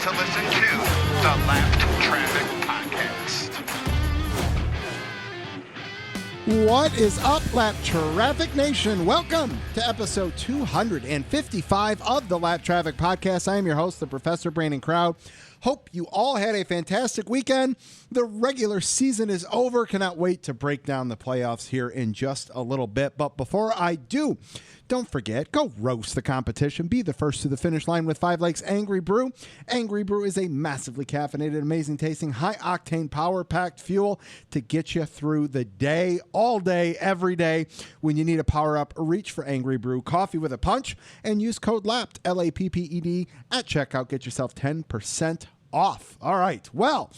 to listen to the Lapped Traffic Podcast. What is up, Lap Traffic Nation? Welcome to episode 255 of the Lap Traffic Podcast. I am your host, the Professor Brandon Crowd. Hope you all had a fantastic weekend. The regular season is over. Cannot wait to break down the playoffs here in just a little bit. But before I do, don't forget, go roast the competition. Be the first to the finish line with 5 Lakes Angry Brew. Angry Brew is a massively caffeinated, amazing tasting, high-octane, power-packed fuel to get you through the day, all day, every day. When you need a power-up, reach for Angry Brew. Coffee with a punch, and use code LAPPED, L-A-P-P-E-D, at checkout. Get yourself 10% off. All right. Well,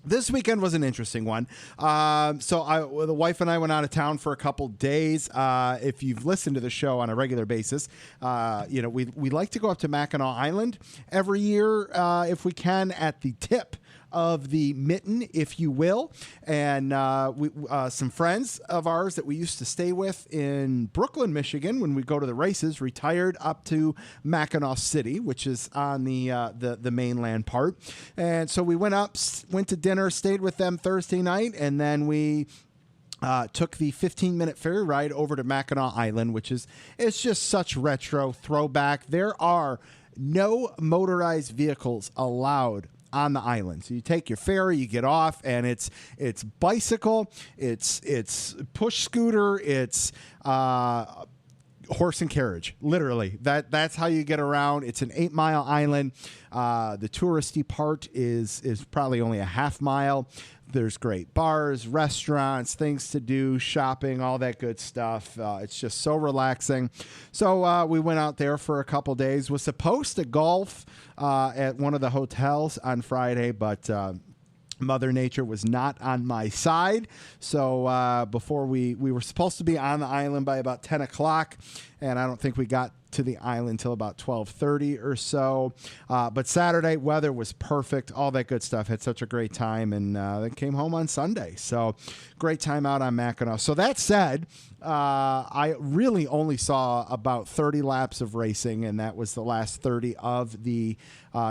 this weekend was an interesting one. The wife and I went out of town for a couple days. If you've listened to the show on a regular basis, we like to go up to Mackinac Island every year if we can, at the tip of the mitten, if you will. And some friends of ours that we used to stay with in Brooklyn, Michigan, when we go to the races, retired up to Mackinac City, which is on the mainland part. And so we went to dinner, stayed with them Thursday night, and then we took the 15-minute ferry ride over to Mackinac Island, which it's just such retro throwback. There are no motorized vehicles allowed on the island. So you take your ferry, you get off, and it's bicycle, it's push scooter, it's horse and carriage, literally. That's how you get around. It's an 8-mile island. The touristy part is probably only a half mile. There's great bars, restaurants, things to do, shopping, all that good stuff. It's just so relaxing. So we went out there for a couple days. Was supposed to golf at one of the hotels on Friday, but Mother Nature was not on my side. So before we were supposed to be on the island by about 10 o'clock, and I don't think we got to the island until about 12:30 or so. But Saturday, weather was perfect, all that good stuff. Had such a great time, and then came home on Sunday. So great time out on Mackinac. So that said, I really only saw about 30 laps of racing, and that was the last 30 of the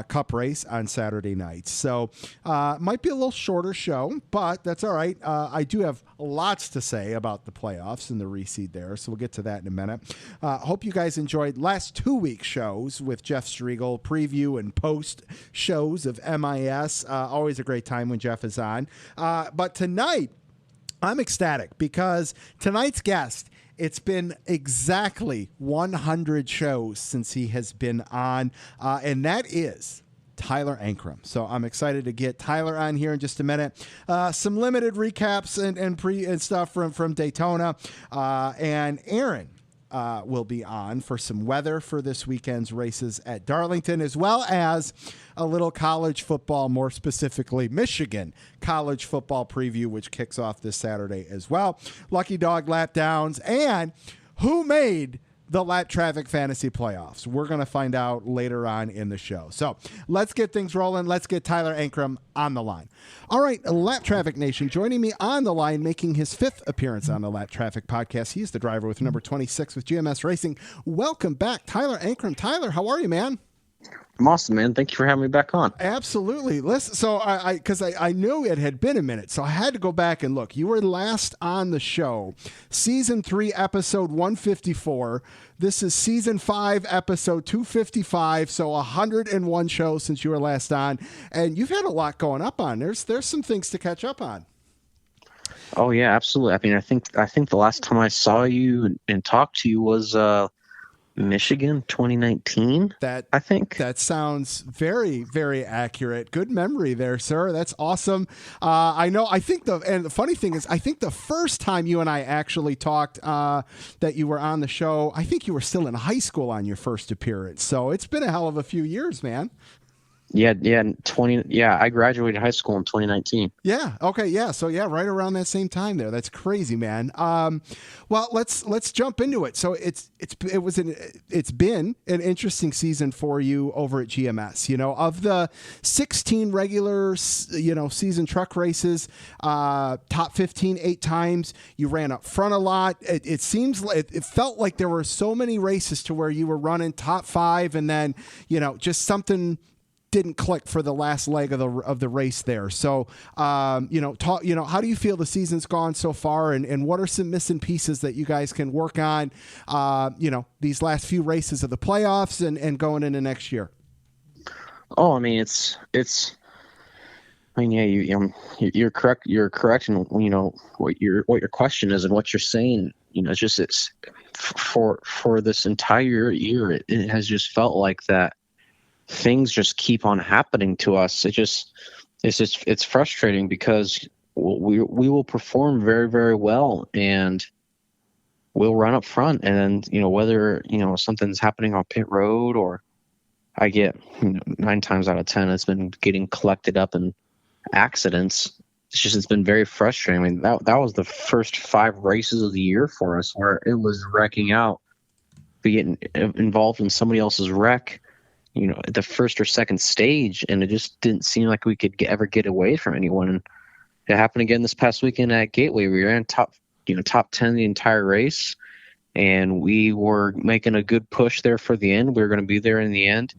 Cup race on Saturday night. So might be a little shorter show, but that's all right. I do have lots to say about the playoffs and the reseed there, so we'll get to that in a minute. Hope you guys enjoyed last 2 week shows with Jeff Striegel, preview and post shows of MIS. Always a great time when Jeff is on. But tonight, I'm ecstatic because tonight's guest, it's been exactly 100 shows since he has been on, and that is Tyler Ankrum. So I'm excited to get Tyler on here in just a minute. Some limited recaps and stuff from Daytona, and Aaron will be on for some weather for this weekend's races at Darlington, as well as a little college football, more specifically Michigan college football preview, which kicks off this Saturday as well. Lucky Dog lap downs, and who made the Lap Traffic Fantasy Playoffs. We're going to find out later on in the show. So let's get things rolling. Let's get Tyler Ankrum on the line. All right, Lap Traffic Nation, joining me on the line, making his 5th appearance on the Lap Traffic Podcast. He's the driver with number 26 with GMS Racing. Welcome back, Tyler Ankrum. Tyler, how are you, man? I'm awesome, man. Thank you for having me back on. Absolutely. Listen, so I knew it had been a minute, so I had to go back and look. You were last on the show, season 3, episode 154. This is season 5, episode 255. So 101 shows since you were last on, and you've had a lot going up on. There's some things to catch up on. Oh yeah, absolutely. I mean, I think the last time I saw you and talked to you was Michigan 2019. I think that sounds very, very accurate. Good memory there, sir. That's awesome. I know. And the funny thing is, I think the first time you and I actually talked that you were on the show, I think you were still in high school on your first appearance. So it's been a hell of a few years, man. Yeah, I graduated high school in 2019. Yeah. Okay. Yeah. So yeah, right around that same time there. That's crazy, man. Well, let's jump into it. So it's been an interesting season for you over at GMS. You know, of the 16 regular season truck races, top 15 8 times. You ran up front a lot. It felt like there were so many races to where you were running top 5, and then just something didn't click for the last leg of the race there. So, how do you feel the season's gone so far, and what are some missing pieces that you guys can work on, these last few races of the playoffs and going into next year? Oh, I mean, you're correct. You're correct in, what your question is and what you're saying. It's for this entire year, it has just felt like that things just keep on happening to us. It's frustrating because we will perform very, very well, and we'll run up front, and whether something's happening on pit road, or I get 9 times out of 10 it's been getting collected up in accidents. It's been very frustrating. I mean, that was the first 5 races of the year for us where it was wrecking out, getting involved in somebody else's wreck, at the first or second stage, and it just didn't seem like we could ever get away from anyone. And it happened again this past weekend at Gateway. We ran top 10 the entire race, and we were making a good push there for the end. We were going to be there in the end,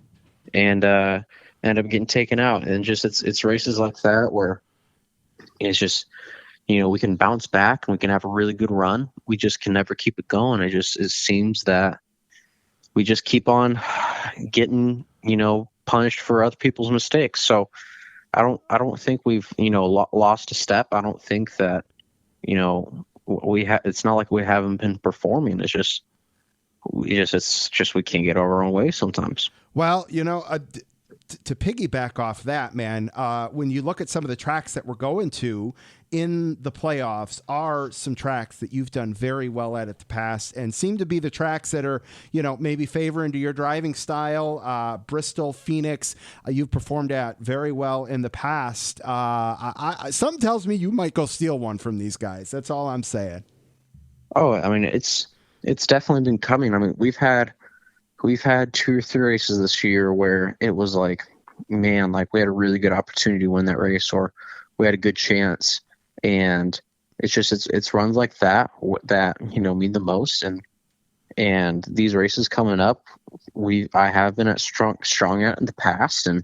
and ended up getting taken out. And just it's races like that where it's just we can bounce back and we can have a really good run. We just can never keep it going. It seems that we just keep on getting, punished for other people's mistakes. So I don't think we've, lost a step. I don't think that, it's not like we haven't been performing. It's just we can't get our own way sometimes. Well, to piggyback off that, man, when you look at some of the tracks that we're going to in the playoffs are some tracks that you've done very well at the past and seem to be the tracks that are, maybe favoring to your driving style. Bristol, Phoenix, you've performed at very well in the past. Something tells me you might go steal one from these guys. That's all I'm saying. Oh, I mean, it's definitely been coming. I mean, we've had 2 or 3 races this year where it was like, man, like we had a really good opportunity to win that race, or we had a good chance. And it's runs like that mean the most. And these races coming up, I have been at strong at in the past, and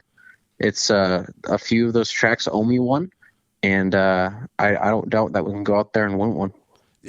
it's a few of those tracks owe me one, and I don't doubt that we can go out there and win one.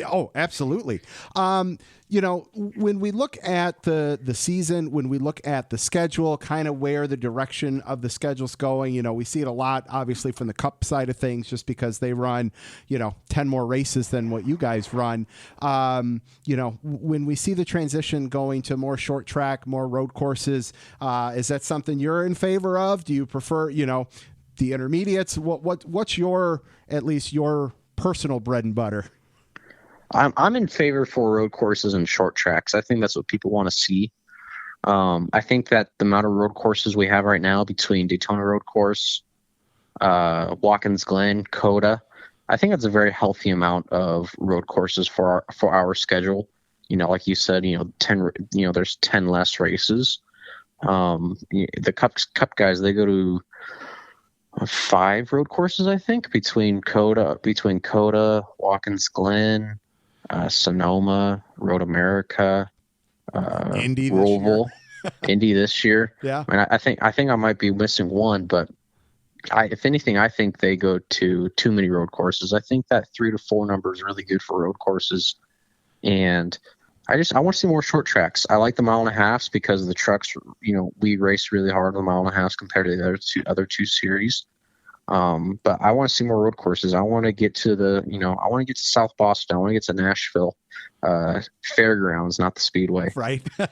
Oh, absolutely. When we look at the season, when we look at the schedule, kind of where the direction of the schedule's going, we see it a lot, obviously, from the Cup side of things, just because they run, 10 more races than what you guys run. When we see the transition going to more short track, more road courses, is that something you're in favor of? Do you prefer, the intermediates? What's at least your personal bread and butter? I'm in favor for road courses and short tracks. I think that's what people want to see. I think that the amount of road courses we have right now between Daytona Road Course, Watkins Glen, Coda, I think that's a very healthy amount of road courses for our schedule. Like you said, 10. There's 10 less races. The Cup guys, they go to 5 road courses, I think, between Coda, Watkins Glen, Sonoma, Road America, Indy Roval, Indy this year. Yeah, I mean, I think I might be missing one, but if anything, I think they go to too many road courses. I think that 3 to 4 number is really good for road courses, and I want to see more short tracks. I like the 1.5 miles because the trucks, we race really hard on the 1.5 miles compared to the other two series. But I want to see more road courses. I want to get to I want to get to South Boston. I want to get to Nashville, Fairgrounds, not the Speedway. Right. I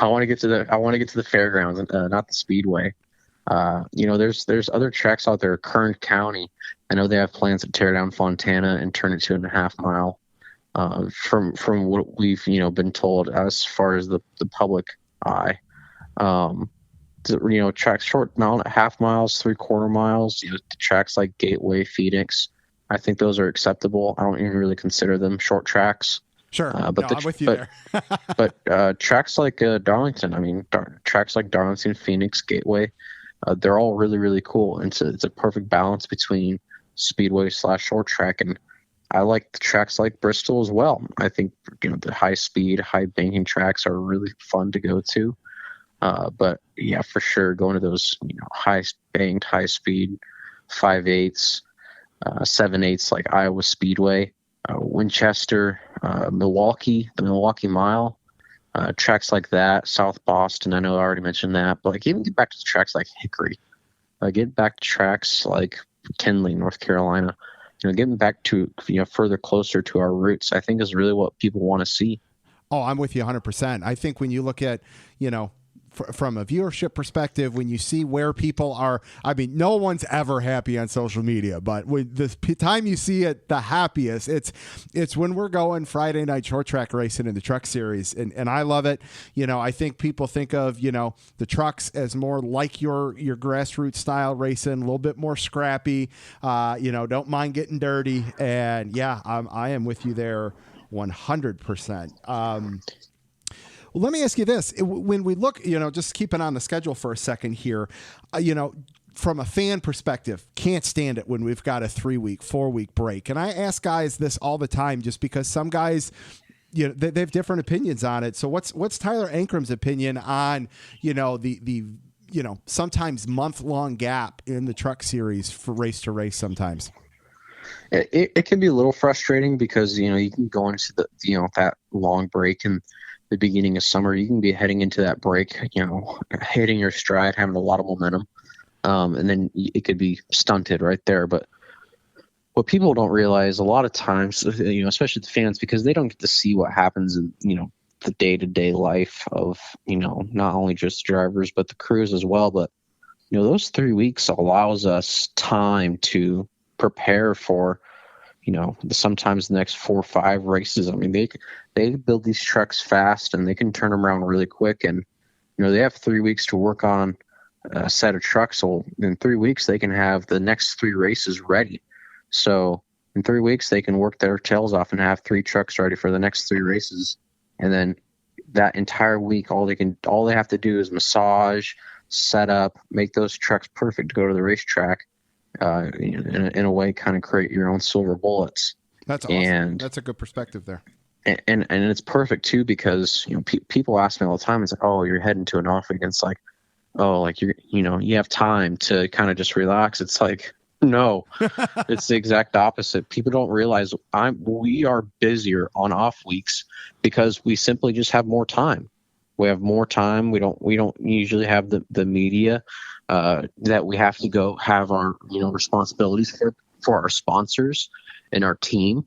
want to get to the Fairgrounds, not the Speedway. There's other tracks out there. Kern County, I know they have plans to tear down Fontana and turn it to a 1.5 mile. From what we've been told as far as the public eye. Tracks short 1.5 miles, 3/4 miles, tracks like Gateway, Phoenix, I think those are acceptable. I don't even really consider them short tracks. Sure. I'm with you there. But tracks like Darlington, tracks like Darlington, Phoenix, Gateway, they're all really, really cool. And it's a perfect balance between speedway / short track. And I like the tracks like Bristol as well. I think, the high speed, high banking tracks are really fun to go to. But yeah, for sure, going to those high banked, high speed 5/8s, 7/8s like Iowa Speedway, Winchester, Milwaukee, the Milwaukee Mile, tracks like that, South Boston. I know I already mentioned that, but like even get back to the tracks like Hickory, get back to tracks like Kenley, North Carolina. Getting back to further closer to our roots, I think is really what people want to see. Oh, I'm with you 100%. I think when you look at, from a viewership perspective, when you see where people are, I mean, no one's ever happy on social media, but when the time you see it the happiest, it's when we're going Friday night short track racing in the truck series. And I love it. I think people think of, the trucks as more like your grassroots style racing, a little bit more scrappy, don't mind getting dirty. And yeah, I am with you there 100%. Well, let me ask you this. When we look, just keeping on the schedule for a second here, from a fan perspective, can't stand it when we've got a 3-week, 4-week break. And I ask guys this all the time just because some guys, they have different opinions on it. So what's Tyler Ankrum's opinion on, the sometimes month-long gap in the truck series for race to race sometimes? It can be a little frustrating because, you can go into that long break and the beginning of summer, you can be heading into that break, hitting your stride, having a lot of momentum. And then it could be stunted right there. But what people don't realize a lot of times, especially the fans, because they don't get to see what happens in, the day-to-day life of, not only just drivers, but the crews as well. But, those 3 weeks allows us time to prepare for, sometimes the next 4 or 5 races. I mean, they build these trucks fast and they can turn them around really quick. And, they have 3 weeks to work on a set of trucks. So in 3 weeks, they can have the next 3 races ready. So in 3 weeks, they can work their tails off and have 3 trucks ready for the next 3 races. And then that entire week, all they have to do is massage, set up, make those trucks perfect to go to the racetrack. In a way, kind of create your own silver bullets. That's awesome. And that's a good perspective there. And it's perfect too because people ask me all the time. It's like, oh, you're heading to an off week. It's like, oh, like you have time to kind of just relax. It's like, no, it's the exact opposite. People don't realize we are busier on off weeks because we simply just have more time. We have more time. We don't usually have the media that we have to go have our responsibilities for our sponsors and our team.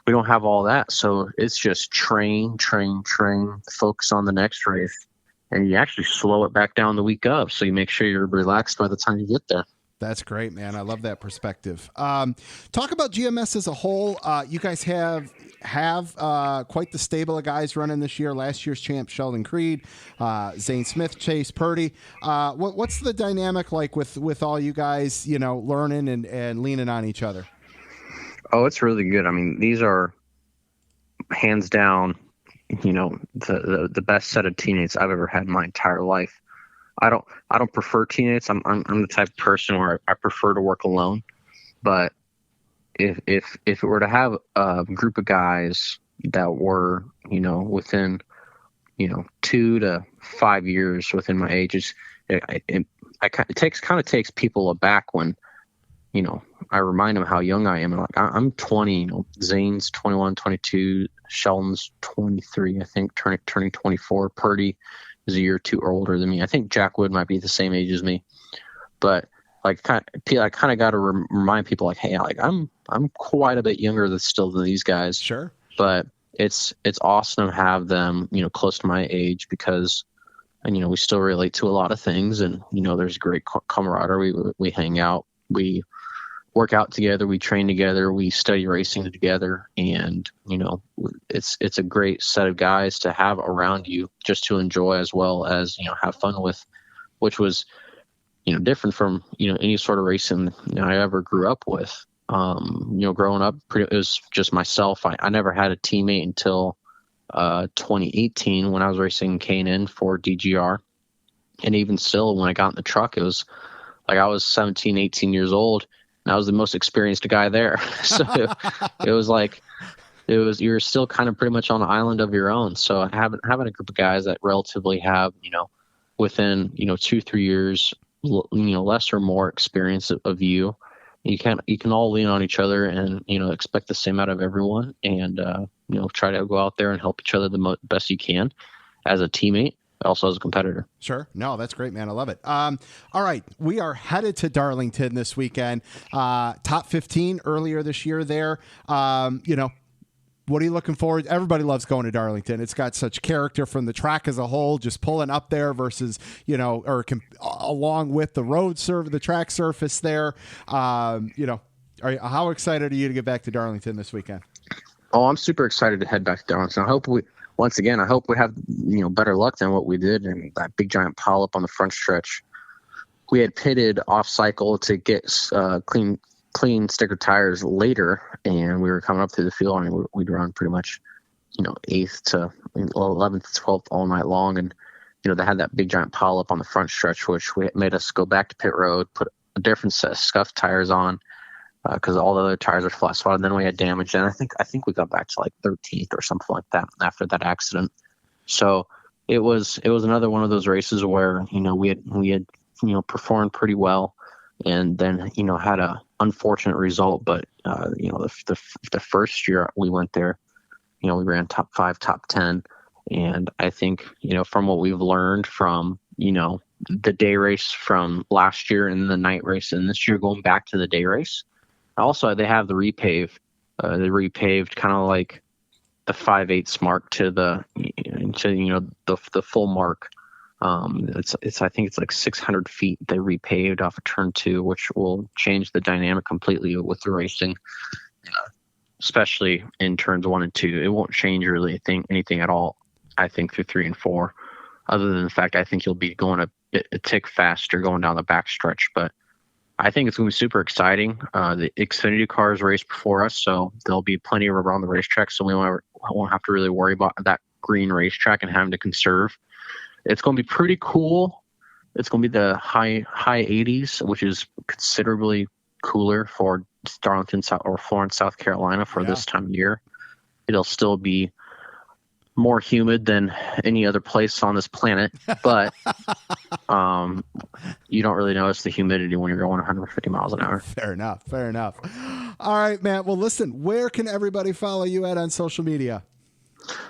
We don't have all that, so it's just train, focus on the next race, and you actually slow it back down the week of, so you make sure you're relaxed by the time you get there. That's great, man. I love that perspective. Talk about GMS as a whole. You guys have quite the stable of guys running this year. Last year's champ, Sheldon Creed, Zane Smith, Chase Purdy. What's the dynamic like with all you guys, learning and leaning on each other? Oh, it's really good. I mean, these are hands down, the best set of teammates I've ever had in my entire life. I don't prefer teammates. I'm the type of person where I prefer to work alone. But if it were to have a group of guys that were, within, 2 to 5 years within my age, it takes people aback when, I remind them how young I am. Like I'm 20, Zane's 21, 22, Sheldon's 23, I think, turning 24. Purdy is a year or 2 older than me. I think Jack Wood might be the same age as me, but I kind of got to remind people like, hey, like I'm quite a bit younger than these guys. Sure. But it's awesome to have them, close to my age because, we still relate to a lot of things, and there's great camaraderie. We hang out, we work out together, we train together, we study racing together, and it's a great set of guys to have around you just to enjoy as well as have fun with, which was different from any sort of racing I ever grew up with. Growing up, it was just myself. I never had a teammate until 2018 when I was racing K&N for DGR, and even still when I got in the truck, it was like I was 17, 18 years old. And I was the most experienced guy there. So it was like, you're still kind of pretty much on an island of your own. So having a group of guys that relatively have, within 2-3 years, less or more experience of you. You can all lean on each other and expect the same out of everyone, and try to go out there and help each other the best you can as a teammate, also as a competitor. Sure. No, that's great, man. I love it. All right. We are headed to Darlington this weekend. Top 15 earlier this year there. What are you looking forward? Everybody loves going to Darlington. It's got such character from the track as a whole, just pulling up there versus, along with the track surface there. How excited are you to get back to Darlington this weekend? Oh, I'm super excited to head back to Darlington. I hope we have, better luck than what we did in that big giant pileup on the front stretch. We had pitted off cycle to get clean sticker tires later, and we were coming up through the field, and we'd run pretty much 8th to 11th to 12th all night long, and they had that big giant pile up on the front stretch, which made us go back to pit road, put a different set of scuffed tires on because all the other tires are flat spotted. Then we had damage, and I think we got back to like 13th or something like that after that accident. So it was another one of those races where we had performed pretty well, and then had a unfortunate result. But the first year we went there, we ran top 5, top 10, and I think from what we've learned from the day race from last year and the night race, and this year going back to the day race. Also, they have the repave. They repaved kind of like the 5/8 mark to the full mark. I think it's like 600 feet they repaved off of turn 2, which will change the dynamic completely with the racing, especially in turns 1 and 2. It won't change really anything at all, I think, through 3 and 4, other than the fact I think you'll be going a tick faster going down the back stretch. But I think it's going to be super exciting. The Xfinity cars race before us, so there'll be plenty of rubber on the racetrack, so we won't have to really worry about that green racetrack and having to conserve. It's going to be pretty cool. It's going to be the high 80s, which is considerably cooler for Darlington or Florence, South Carolina for this time of year. It'll still be more humid than any other place on this planet, but you don't really notice the humidity when you're going 150 miles an hour. Fair enough. All right, man. Well, listen, where can everybody follow you at on social media?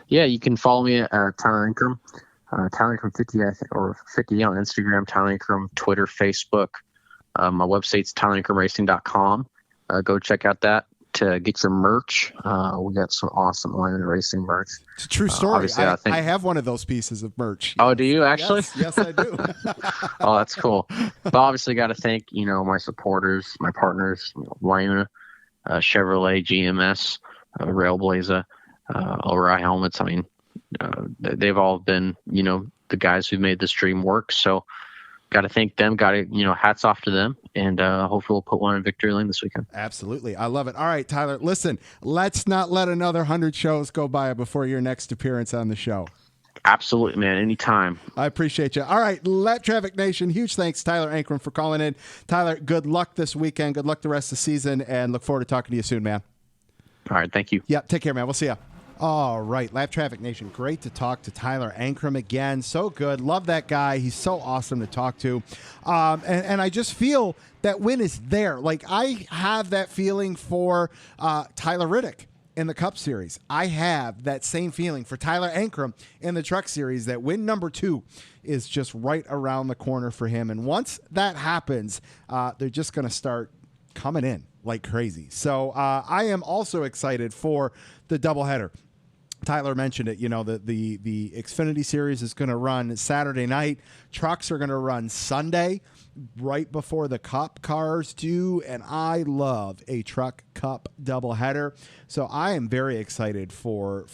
Yeah, you can follow me at Tyler Ankrum. Tyler Ankrum 50, I think, or 50 on Instagram, Tyler Ankrum, Twitter, Facebook. My website's tylerankrumracing.com. Go check out that to get your merch. We got some awesome Lion Racing merch. It's a true story. I have one of those pieces of merch. Oh, do you actually? Yes, I do. Oh, that's cool. But obviously got to thank, my supporters, my partners, Liona, Chevrolet, GMS, Railblazer, Ori Helmets. I mean, they've all been, the guys who made this dream work. So got to thank them. Got to, hats off to them. And hopefully we'll put one in Victory Lane this weekend. Absolutely. I love it. All right, Tyler, listen, let's not let another 100 shows go by before your next appearance on the show. Absolutely, man. Anytime. I appreciate you. All right, Lap Traffic Nation, huge thanks, Tyler Ankrum, for calling in. Tyler, good luck this weekend. Good luck the rest of the season, and look forward to talking to you soon, man. All right, thank you. Yeah, take care, man. We'll see you. All right, Lap Traffic Nation, great to talk to Tyler Ankrum again. So good. Love that guy. He's so awesome to talk to. And I just feel that win is there. Like, I have that feeling for Tyler Riddick in the Cup Series. I have that same feeling for Tyler Ankrum in the Truck Series, that win number 2 is just right around the corner for him. And once that happens, they're just going to start coming in like crazy. So I am also excited for the doubleheader. Tyler mentioned it, the Xfinity Series is going to run Saturday night. Trucks are going to run Sunday right before the Cup cars do, and I love a Truck Cup doubleheader. So I am very excited for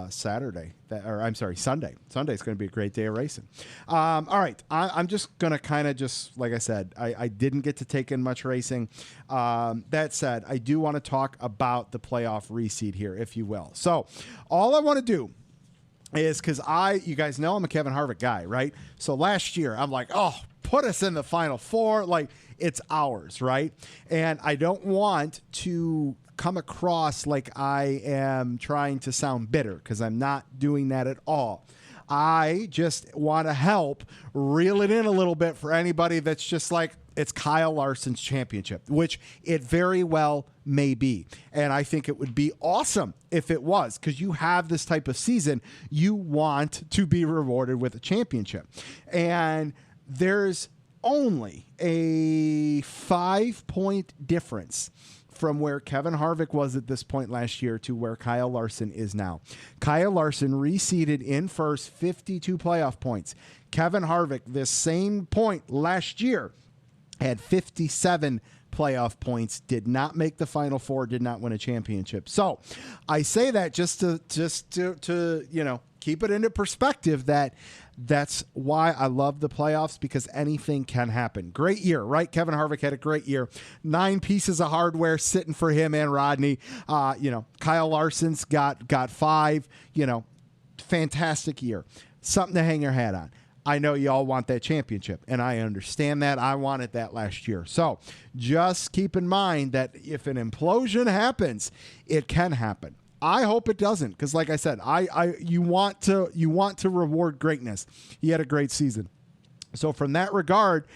Sunday. Sunday's going to be a great day of racing. All right, I'm just going to kind of like I said, I didn't get to take in much racing. That said, I do want to talk about the playoff reseed here, if you will. So all I want to do is, because you guys know I'm a Kevin Harvick guy, right? So last year I'm like, put us in the Final Four. Like, it's ours, right? And I don't want to come across like I am trying to sound bitter, because I'm not doing that at all. I just want to help reel it in a little bit for anybody that's just like, it's Kyle Larson's championship, which it very well may be. And I think it would be awesome if it was, because you have this type of season, you want to be rewarded with a championship. And there's only a 5-point difference from where Kevin Harvick was at this point last year to where Kyle Larson is now. Kyle Larson reseeded in first, 52 playoff points. Kevin Harvick, this same point last year, had 57 playoff points, did not make the Final Four, did not win a championship. So I say that just to keep it into perspective, that's why I love the playoffs, because anything can happen. Great year, right? Kevin Harvick had a great year. 9 pieces of hardware sitting for him and Rodney. Kyle Larson's got 5. Fantastic year. Something to hang your hat on. I know y'all want that championship, and I understand that. I wanted that last year. So just keep in mind that if an implosion happens, it can happen. I hope it doesn't, because like I said, you want to reward greatness. He had a great season. So from that regard,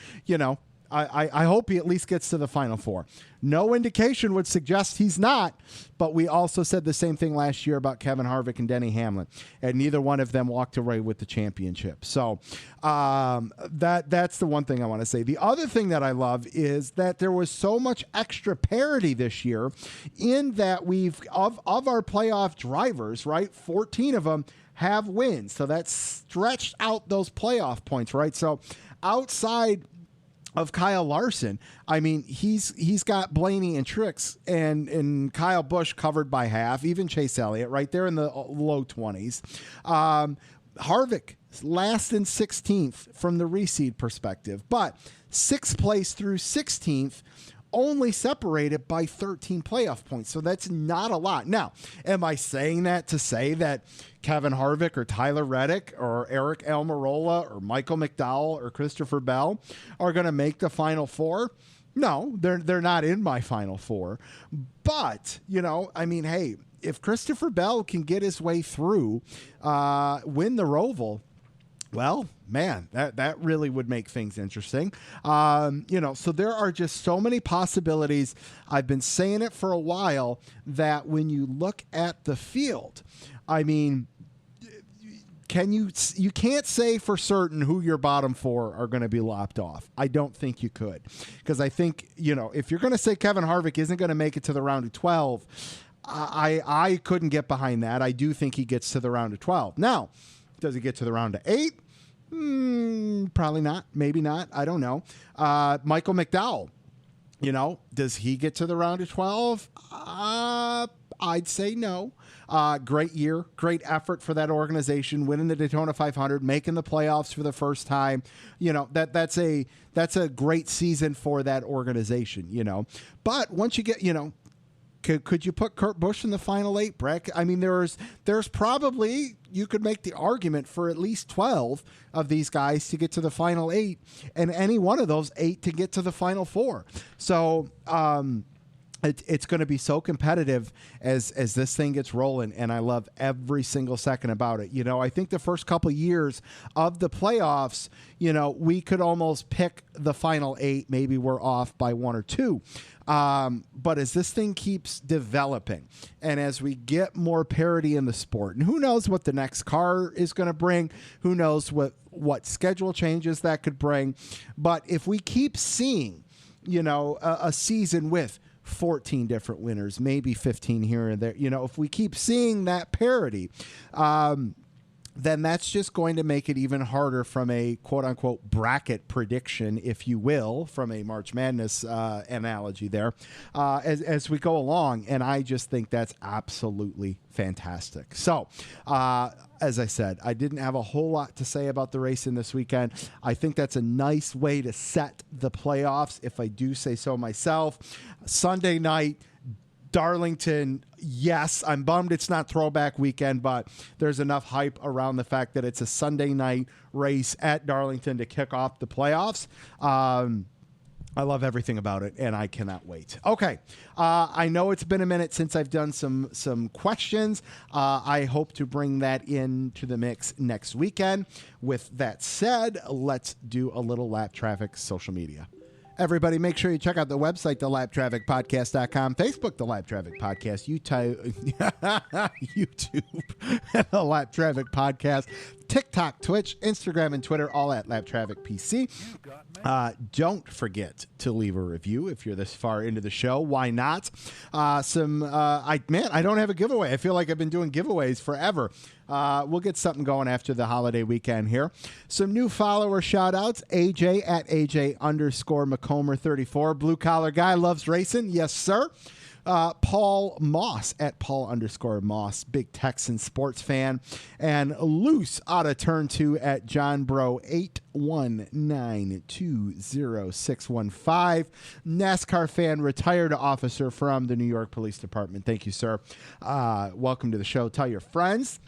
I hope he at least gets to the Final Four. No indication would suggest he's not, but we also said the same thing last year about Kevin Harvick and Denny Hamlin, and neither one of them walked away with the championship. So that's the one thing I want to say. The other thing that I love is that there was so much extra parity this year in that we've, of our playoff drivers, right, 14 of them have wins. So that's stretched out those playoff points, right? So outside of Kyle Larson, I mean, he's got Blaney and Trix and Kyle Busch covered by half, even Chase Elliott right there in the low 20s. Harvick last in 16th from the reseed perspective, but 6th place through 16th, only separated by 13 playoff points. So that's not a lot. Now, am I saying that to say that Kevin Harvick or Tyler Reddick or Eric Almirola or Michael McDowell or Christopher Bell are going to make the Final Four? No, they're not in my Final Four. But, hey, if Christopher Bell can get his way through, win the Roval, well, man, that really would make things interesting. So there are just so many possibilities. I've been saying it for a while that when you look at the field, I mean, you can't say for certain who your bottom 4 are going to be lopped off. I don't think you could, because I think, if you're going to say Kevin Harvick isn't going to make it to the round of 12, I couldn't get behind that. I do think he gets to the round of 12. Now, does he get to the round of 8? Probably not. Maybe not. I don't know. Michael McDowell, does he get to the round of 12? I'd say no. Great year, great effort for that organization, winning the Daytona 500, making the playoffs for the first time. That's a great season for that organization. But once you get, could you put Kurt Busch in the final 8, Breck? I mean, there's probably, you could make the argument for at least 12 of these guys to get to the final 8, and any one of those 8 to get to the Final Four. So it's going to be so competitive as this thing gets rolling, and I love every single second about it. I think the first couple years of the playoffs, we could almost pick the final 8. Maybe we're off by 1 or 2. But as this thing keeps developing and as we get more parity in the sport, and who knows what the next car is going to bring, who knows what schedule changes that could bring. But if we keep seeing, a season with 14 different winners, maybe 15 here and there, if we keep seeing that parity, then that's just going to make it even harder from a quote-unquote bracket prediction, if you will, from a March Madness analogy there, as we go along. And I just think that's absolutely fantastic. So, as I said, I didn't have a whole lot to say about the racing this weekend. I think that's a nice way to set the playoffs, if I do say so myself. Sunday night, Darlington, yes, I'm bummed it's not throwback weekend, but there's enough hype around the fact that it's a Sunday night race at Darlington to kick off the playoffs. I love everything about it, and I cannot wait. Okay, I know it's been a minute since I've done some questions. I hope to bring that into the mix next weekend. With that said, let's do a little Lap Traffic social media. Everybody, make sure you check out the website, thelaptrafficpodcast.com, Facebook, The Lap Traffic Podcast, YouTube, The Lap Traffic Podcast, TikTok, Twitch, Instagram, and Twitter, all at Lap Traffic PC. Don't forget to leave a review if you're this far into the show. Why not? I don't have a giveaway. I feel like I've been doing giveaways forever. We'll get something going after the holiday weekend here. Some new follower shout outs. AJ at AJ_McComer34. Blue collar guy, loves racing. Yes, sir. Paul Moss at Paul_Moss, big Texan sports fan. And Loose out of turn 2 at John Bro 819200615. NASCAR fan, retired officer from the New York Police Department. Thank you, sir. Welcome to the show. Tell your friends.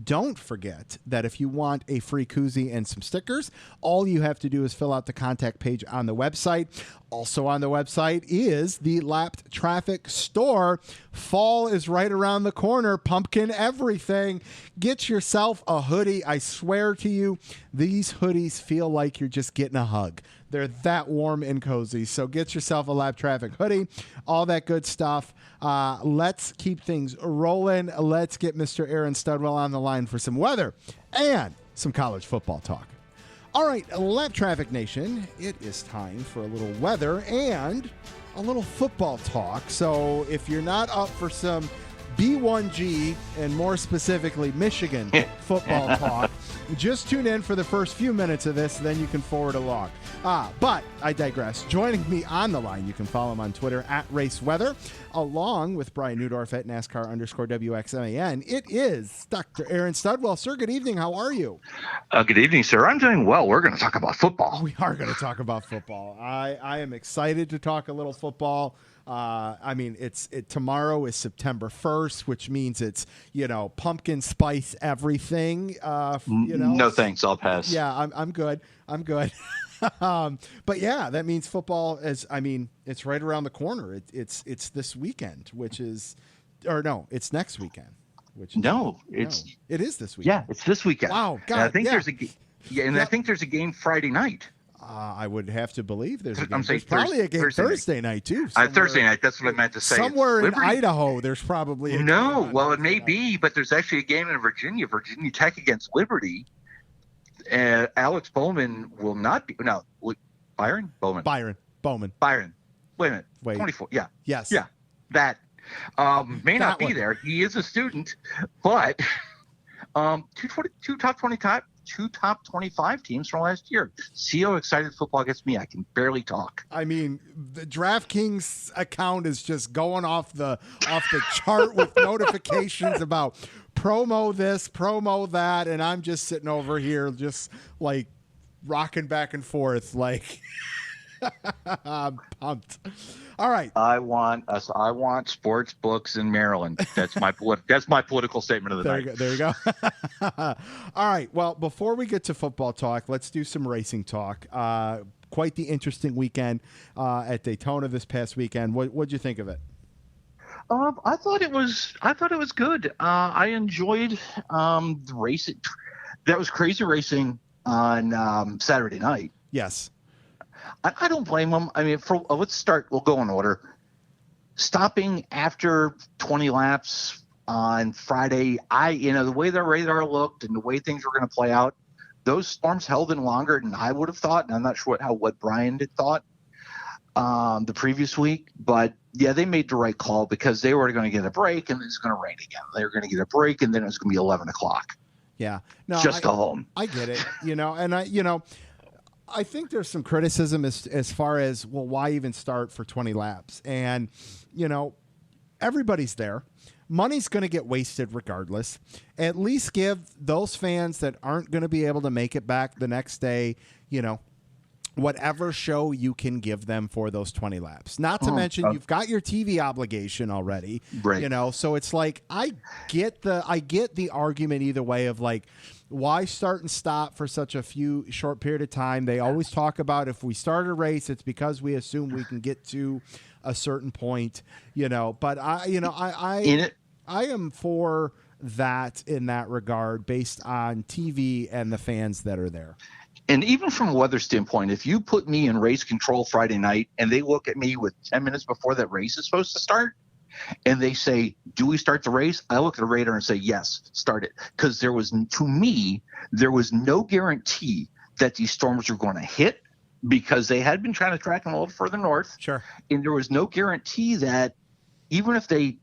Don't forget that if you want a free koozie and some stickers, all you have to do is fill out the contact page on the website. Also on the website is the Lapped Traffic store. Fall is right around the corner. Pumpkin everything. Get yourself a hoodie. I swear to you, these hoodies feel like you're just getting a hug. They're that warm and cozy. So get yourself a Lap Traffic hoodie. All that good stuff. Let's keep things rolling. Let's get Mr. Aaron Studwell on the line for some weather and some college football talk. All right, Lap Traffic Nation, it is time for a little weather and a little football talk. So if you're not up for some B1G and more specifically Michigan football talk, just tune in for the first few minutes of this, then you can forward along. But I digress. Joining me on the line, you can follow him on Twitter at RaceWeather, along with Brian Newdorf at NASCAR_WXMAN. It is Dr. Aaron Studwell. Sir, good evening. How are you? Good evening, sir. I'm doing well. We're going to talk about football. We are going to talk about football. I am excited to talk a little football. Tomorrow is September 1st, which means it's, pumpkin spice everything. No thanks. I'll pass. Yeah, I'm good. But yeah, that means football it's right around the corner. It's this weekend, it's next weekend. It is this weekend. Yeah, it's this weekend. Wow. God, and I think yeah. there's I think there's a game Friday night. I would have to believe there's a game. I'm saying there's probably a game Thursday night too. Thursday night. That's what I meant to say. Somewhere in Idaho, there's probably a game. Well, it may be, but there's actually a game in Virginia Tech against Liberty. And Alex Bowman will not be. No, Byron Bowman. Byron. Wait a minute. 24. Yeah. Yes. Yeah. That may That not be one. there. He is a student, but two top 25 teams from last year. See how excited football gets me. I can barely talk. I mean, the DraftKings account is just going off the chart with notifications about promo this, promo that, and I'm just sitting over here just like rocking back and forth like I'm pumped. All right. I want sports books in Maryland. That's my political statement of the night. There you go. All right. Well, before we get to football talk, let's do some racing talk. Quite the interesting weekend at Daytona this past weekend. What'd you think of it? I thought it was good. I enjoyed the racing. That was crazy racing on Saturday night. Yes. I don't blame them. I mean, let's start. We'll go in order. Stopping after 20 laps on Friday, the way the radar looked and the way things were going to play out, those storms held in longer than I would have thought, and I'm not sure what Brian had thought the previous week. But yeah, they made the right call because they were going to get a break, and it's going to rain again. They were going to get a break, and then it was going to be 11 o'clock. Yeah, no, go home. I get it. I think there's some criticism as far as, well, why even start for 20 laps? And, everybody's there. Money's going to get wasted regardless. At least give those fans that aren't going to be able to make it back the next day, whatever show you can give them for those 20 laps. Not to mention you've got your TV obligation already, right? So it's like I get the argument either way of like, Why start and stop for such a short period of time? They always talk about if we start a race, it's because we assume we can get to a certain point, but I am for that in that regard based on TV and the fans that are there. And even from a weather standpoint, if you put me in race control Friday night and they look at me with 10 minutes before that race is supposed to start and they say, do we start the race? I look at the radar and say, yes, start it. Because to me, there was no guarantee that these storms were going to hit because they had been trying to track them a little further north. Sure. And there was no guarantee that even if they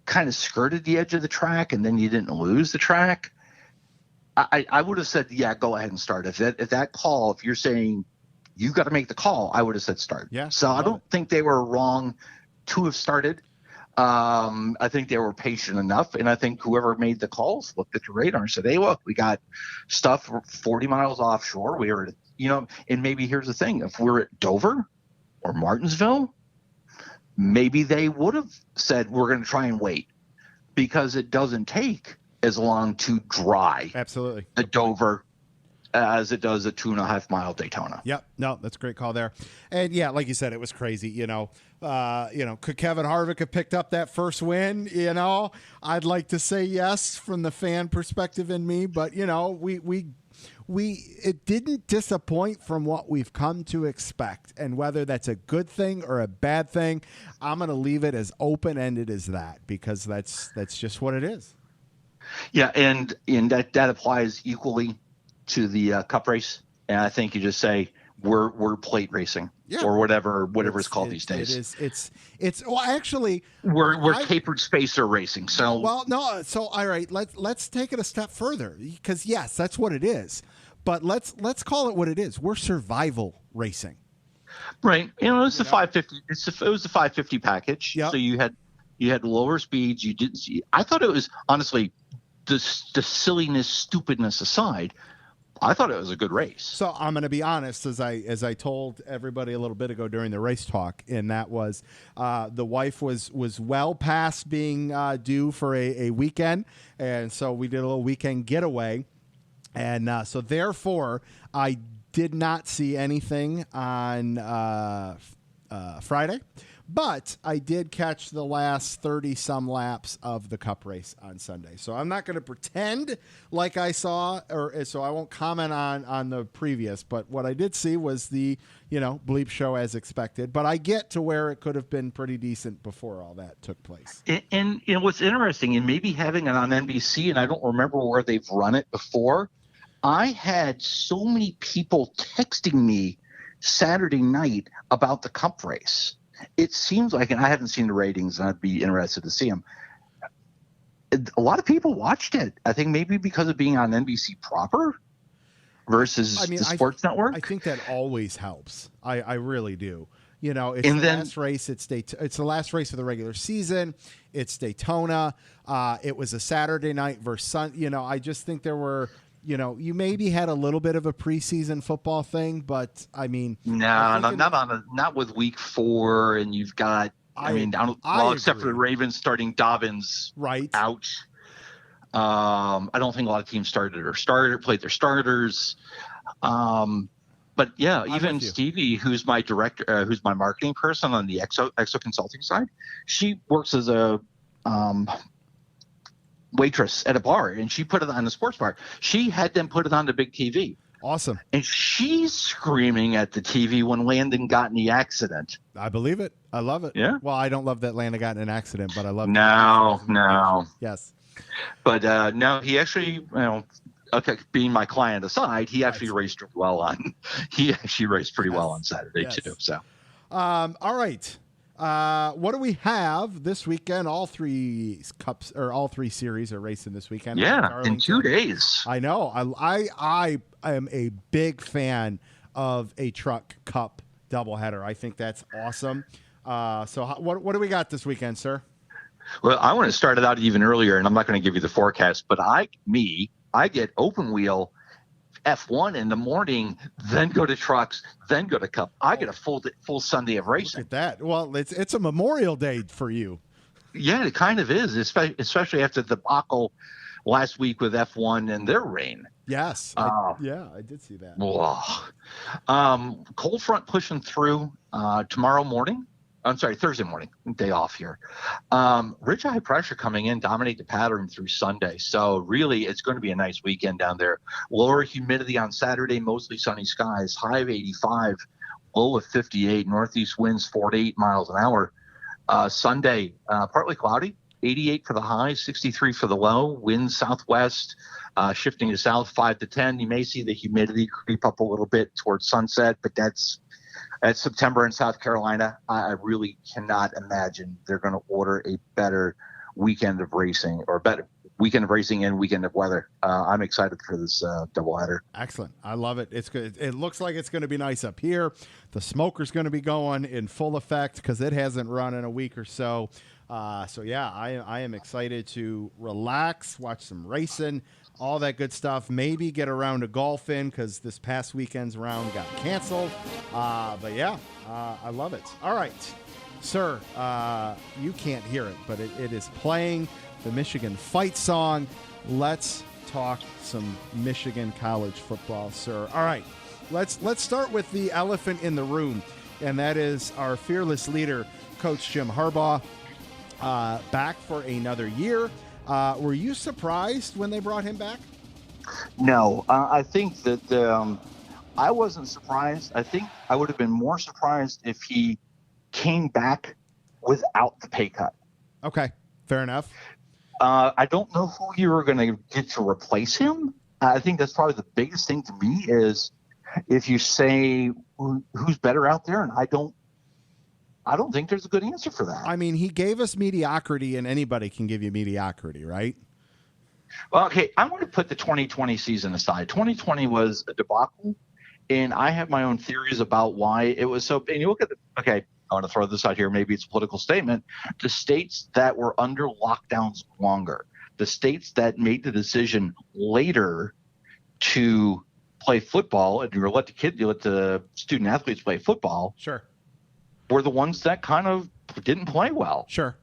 kind of skirted the edge of the track and then you didn't lose the track, I would have said, yeah, go ahead and start. If that call, if you're saying you got to make the call, I would have said start. Yeah. So I don't think they were wrong to have started. I think they were patient enough, and I think whoever made the calls looked at the radar and said, hey, look, we got stuff 40 miles offshore. We were, and maybe here's the thing. If we're at Dover or Martinsville, maybe they would have said we're going to try and wait because it doesn't take as long to dry absolutely at Dover as it does a 2.5 mile Daytona. Yep. No, that's a great call there. And yeah, like you said, it was crazy. Could Kevin Harvick have picked up that first win? I'd like to say yes from the fan perspective in me, but it didn't disappoint from what we've come to expect. And whether that's a good thing or a bad thing, I'm going to leave it as open-ended as that because that's just what it is. Yeah, and that applies equally to the Cup race, and I think you just say we're plate racing or whatever it's called these days. It's well, actually we're tapered spacer racing. So all right, let's take it a step further because yes, that's what it is. But let's call it what it is. We're survival racing. Right. It's the 550. It was the 550 package. Yep. So you had lower speeds. You didn't see. I thought it was honestly the silliness, stupidness aside. I thought it was a good race. So I'm going to be honest, as I told everybody a little bit ago during the race talk, and that was the wife was well past being due for a weekend, and so we did a little weekend getaway, and so therefore I did not see anything on Friday. But I did catch the last 30-some laps of the Cup race on Sunday. So I'm not going to pretend like I saw, so I won't comment on the previous. But what I did see was the, bleep show as expected. But I get to where it could have been pretty decent before all that took place. And what's interesting, and maybe having it on NBC, and I don't remember where they've run it before, I had so many people texting me Saturday night about the Cup race. It seems like, and I haven't seen the ratings, and I'd be interested to see them. A lot of people watched it. I think maybe because of being on NBC proper versus the sports network. I think that always helps. I really do. It's last race. It's the last race of the regular season. It's Daytona. It was a Saturday night versus Sun. I just think there were. You maybe had a little bit of a preseason football thing, but I mean, not with week 4, and you've got. Except for the Ravens starting Dobbins out. I don't think a lot of teams played their starters. But yeah, even Stevie, who's my director, who's my marketing person on the Exo Consulting side, she works as a waitress at a bar, and she put it on the sports bar. She had them put it on the big TV. Awesome. And she's screaming at the TV when Landon got in the accident. I believe it. I love it. Yeah. Well, I don't love that Landon got in an accident, but I love No. Yes. But no, he actually, being my client aside, he actually raced well on. He actually raced pretty well on Saturday too. So. All right. What do we have this weekend? All 3 cups or all 3 series are racing this weekend. Yeah, in 2 days. I know. I am a big fan of a truck cup doubleheader. I think that's awesome. So what do we got this weekend, sir? Well, I want to start it out even earlier, and I'm not going to give you the forecast, but I get open wheel F1 in the morning, then go to trucks, then go to Cup. I get a full Sunday of racing. Look at that. Well, it's a Memorial Day for you. Yeah, it kind of is, especially after the debacle last week with F1 and their rain. Yes. I did see that. Cold front pushing through tomorrow morning. I'm sorry, Thursday morning, day off here. Ridge high pressure coming in, dominate the pattern through Sunday. So really, it's going to be a nice weekend down there. Lower humidity on Saturday, mostly sunny skies, high of 85, low of 58, northeast winds 4 to 8 miles an hour. Sunday, partly cloudy, 88 for the high, 63 for the low, winds southwest, shifting to south 5 to 10. You may see the humidity creep up a little bit towards sunset, but that's September in South Carolina. I really cannot imagine they're going to order a better weekend of racing or better weekend of racing and weekend of weather. I'm excited for this doubleheader. Excellent. I love it. It's good. It looks like it's going to be nice up here. The smoker's going to be going in full effect because it hasn't run in a week or so. I am excited to relax, watch some racing, all that good stuff. Maybe get around to golfing because this past weekend's round got canceled. I love it. All right, sir, you can't hear it, but it is playing the Michigan fight song. Let's talk some Michigan college football, sir. All right, let's start with the elephant in the room, and that is our fearless leader, Coach Jim Harbaugh, back for another year. Were you surprised when they brought him back? No, I think that I wasn't surprised. I think I would have been more surprised if he came back without the pay cut. Okay, fair enough. I don't know who you were going to get to replace him. I think that's probably the biggest thing to me is if you say who's better out there, and I don't think there's a good answer for that. I mean, he gave us mediocrity, and anybody can give you mediocrity, right? Well, okay, I want to put the 2020 season aside. 2020 was a debacle, and I have my own theories about why it was so. And you look at I want to throw this out here. Maybe it's a political statement. The states that were under lockdowns longer, the states that made the decision later to play football, and you let the student athletes play football. Sure. Were the ones that kind of didn't play well. Sure.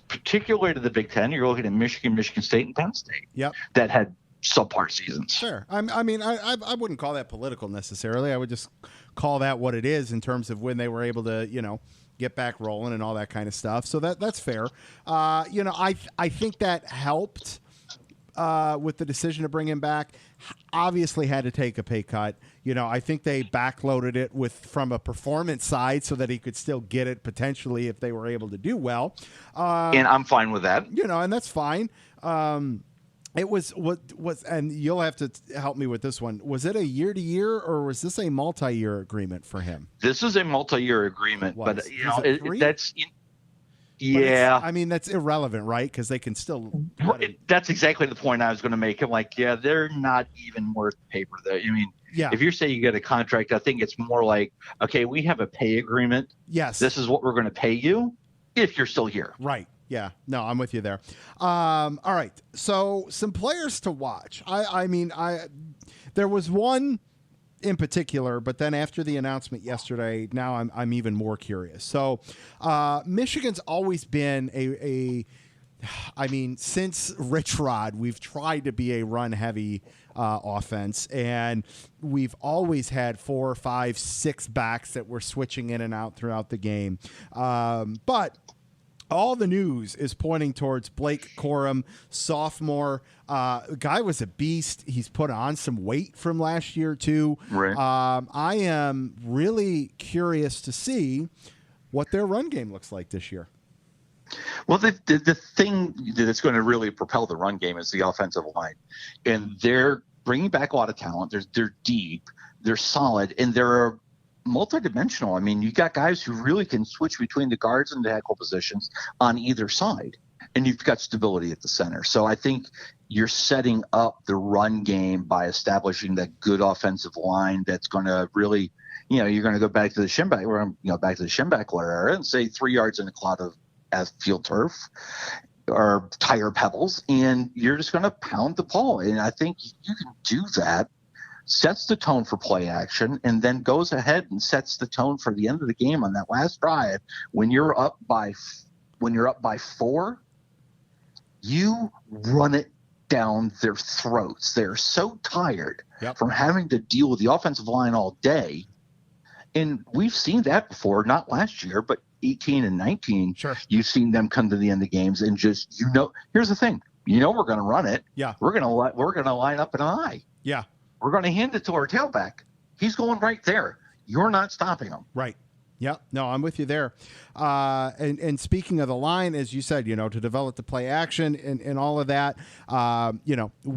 Particularly to the Big Ten, you're looking at Michigan State, and Penn State. Yep. That had subpar seasons. Sure. I wouldn't call that political necessarily. I would just call that what it is in terms of when they were able to, get back rolling and all that kind of stuff. So that's fair. I think that helped with the decision to bring him back. Obviously had to take a pay cut. I think they backloaded it from a performance side so that he could still get it potentially if they were able to do well. And I'm fine with that. And that's fine. It was and you'll have to help me with this one. Was it a year-to-year or was this a multi-year agreement for him? This is a multi-year agreement, but that's. Yeah. That's irrelevant, right? Because they can still. That's exactly the point I was going to make. I'm like, they're not even worth the paper. If you're saying you get a contract, I think it's more like, okay, we have a pay agreement. Yes. This is what we're going to pay you if you're still here. Right. Yeah. No, I'm with you there. All right. So some players to watch. There was one in particular, but then after the announcement yesterday, now I'm even more curious. So Michigan's always been since Rich Rod, we've tried to be a run-heavy offense, and we've always had 4, 5, 6 backs that were switching in and out throughout the game. But all the news is pointing towards Blake Corum, sophomore. Guy was a beast. He's put on some weight from last year, too. Right. I am really curious to see what their run game looks like this year. Well, the thing that's going to really propel the run game is the offensive line. And they're bringing back a lot of talent. They're deep. They're solid. And they're multidimensional. You got guys who really can switch between the guards and the tackle positions on either side, and you've got stability at the center. So I think you're setting up the run game by establishing that good offensive line that's going to really, you're going to go back to the Schembechler era and say 3 yards in a cloud of field turf or tire pebbles, and you're just going to pound the ball. And I think you can do that. Sets the tone for play action, and then goes ahead and sets the tone for the end of the game on that last drive. When you're up by 4, you run it down their throats. They're so tired Yep. from having to deal with the offensive line all day. And we've seen that before, not last year, but 18 and 19. Sure. You've seen them come to the end of games and just, here's the thing. We're going to run it. Yeah. We're going to line up an eye. Yeah. We're going to hand it to our tailback. He's going right there. You're not stopping him. Right. Yep. No, I'm with you there. And speaking of the line, as you said, to develop the play action and all of that,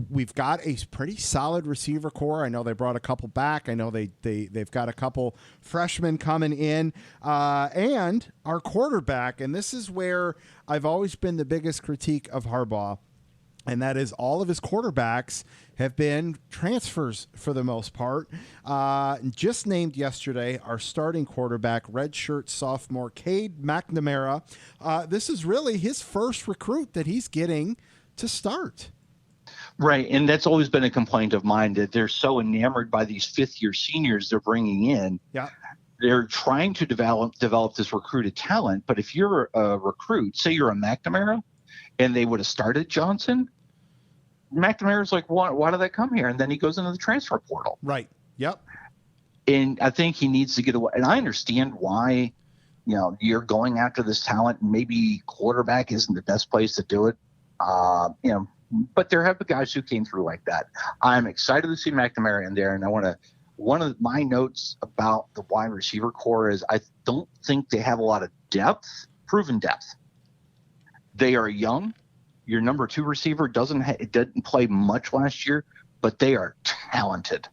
we've got a pretty solid receiver core. I know they brought a couple back. I know they've got a couple freshmen coming in, and our quarterback. And this is where I've always been the biggest critique of Harbaugh. And that is all of his quarterbacks have been transfers for the most part. Just named yesterday, our starting quarterback, redshirt sophomore Cade McNamara. This is really his first recruit that he's getting to start. Right, and that's always been a complaint of mine, that they're so enamored by these fifth-year seniors they're bringing in. Yeah. They're trying to develop this recruited talent, but if you're a recruit, say you're a McNamara, and they would have started Johnson, McNamara's like, why did they come here? And then he goes into the transfer portal. Right. Yep. And I think he needs to get away. And I understand why, you're going after this talent. And maybe quarterback isn't the best place to do it. But there have been guys who came through like that. I'm excited to see McNamara in there. And one of my notes about the wide receiver core is I don't think they have a lot of proven depth. They are young. Your number 2 receiver didn't play much last year, but they are talented.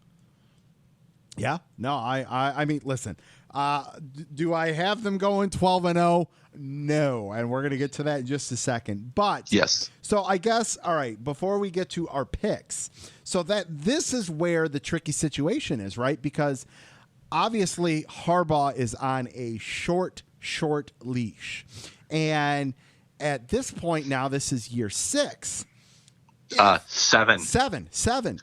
Yeah. No, I mean, listen, do I have them going 12-0? No. And we're going to get to that in just a second. But yes. So I guess, all right, before we get to our picks, so that this is where the tricky situation is, right? Because obviously Harbaugh is on a short leash. And at this point now, this is year 6. 7. 7.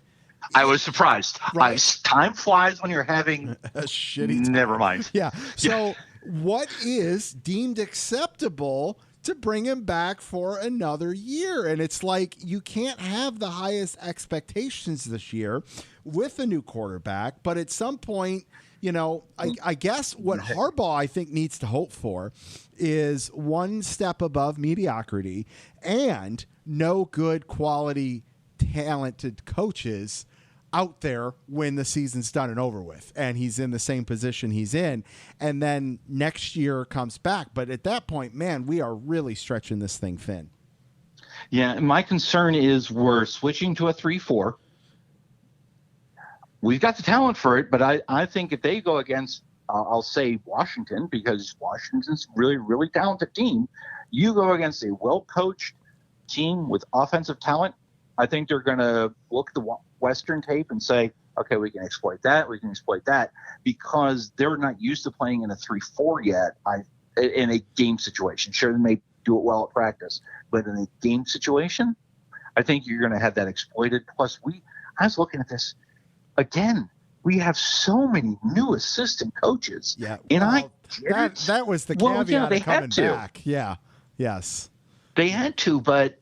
I was surprised. Right. Time flies when you're having a shitty time. Never mind. Yeah. So what is deemed acceptable to bring him back for another year? And it's like, you can't have the highest expectations this year with a new quarterback, but at some point, I guess what Harbaugh, I think, needs to hope for is one step above mediocrity and no good quality, talented coaches out there when the season's done and over with, and he's in the same position he's in, and then next year comes back. But at that point, man, we are really stretching this thing thin. Yeah, my concern is we're switching to a 3-4. We've got the talent for it, but I think if they go against, I'll say Washington, because Washington's really, really talented team. You go against a well-coached team with offensive talent, I think they're going to look at the Western tape and say, okay, we can exploit that, because they're not used to playing in a 3-4 yet in a game situation. Sure, they may do it well at practice, but in a game situation, I think you're going to have that exploited. Plus, I was looking at this. Again, we have so many new assistant coaches. Yeah, and that was the caveat of coming back. Yeah, yes, they had to, but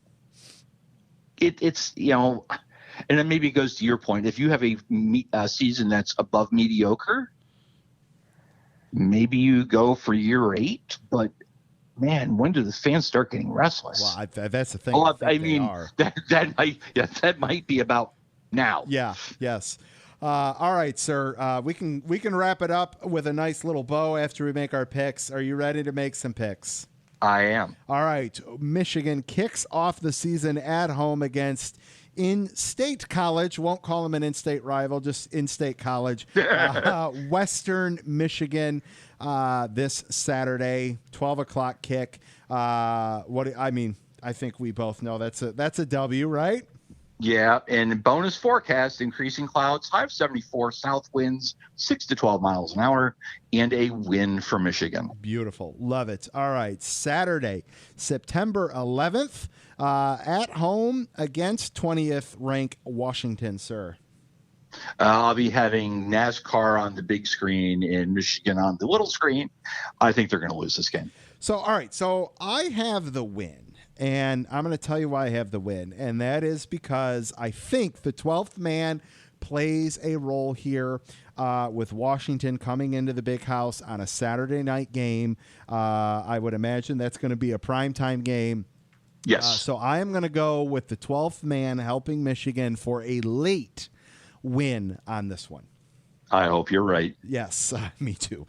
it's and then maybe it goes to your point. If you have a season that's above mediocre, maybe you go for year 8. But man, when do the fans start getting restless? Well, that's the thing. I mean, that might be about now. Yeah. Yes. All right, sir. We can wrap it up with a nice little bow after we make our picks. Are you ready to make some picks? I am. All right. Michigan kicks off the season at home against in-state college. Won't call them an in-state rival, just in-state college. Western Michigan this Saturday, 12 o'clock kick. I think we both know that's a W, right? Yeah, and bonus forecast, increasing clouds, high of 74, south winds 6 to 12 miles an hour, and a win for Michigan. Beautiful. Love it. All right, Saturday, September 11th, at home against 20th ranked Washington, sir. I'll be having NASCAR on the big screen and Michigan on the little screen. I think they're going to lose this game. So, all right, so I have the win. And I'm going to tell you why I have the win. And that is because I think the 12th man plays a role here with Washington coming into the big house on a Saturday night game. I would imagine that's going to be a primetime game. Yes. So I am going to go with the 12th man helping Michigan for a late win on this one. I hope you're right. Yes, me too.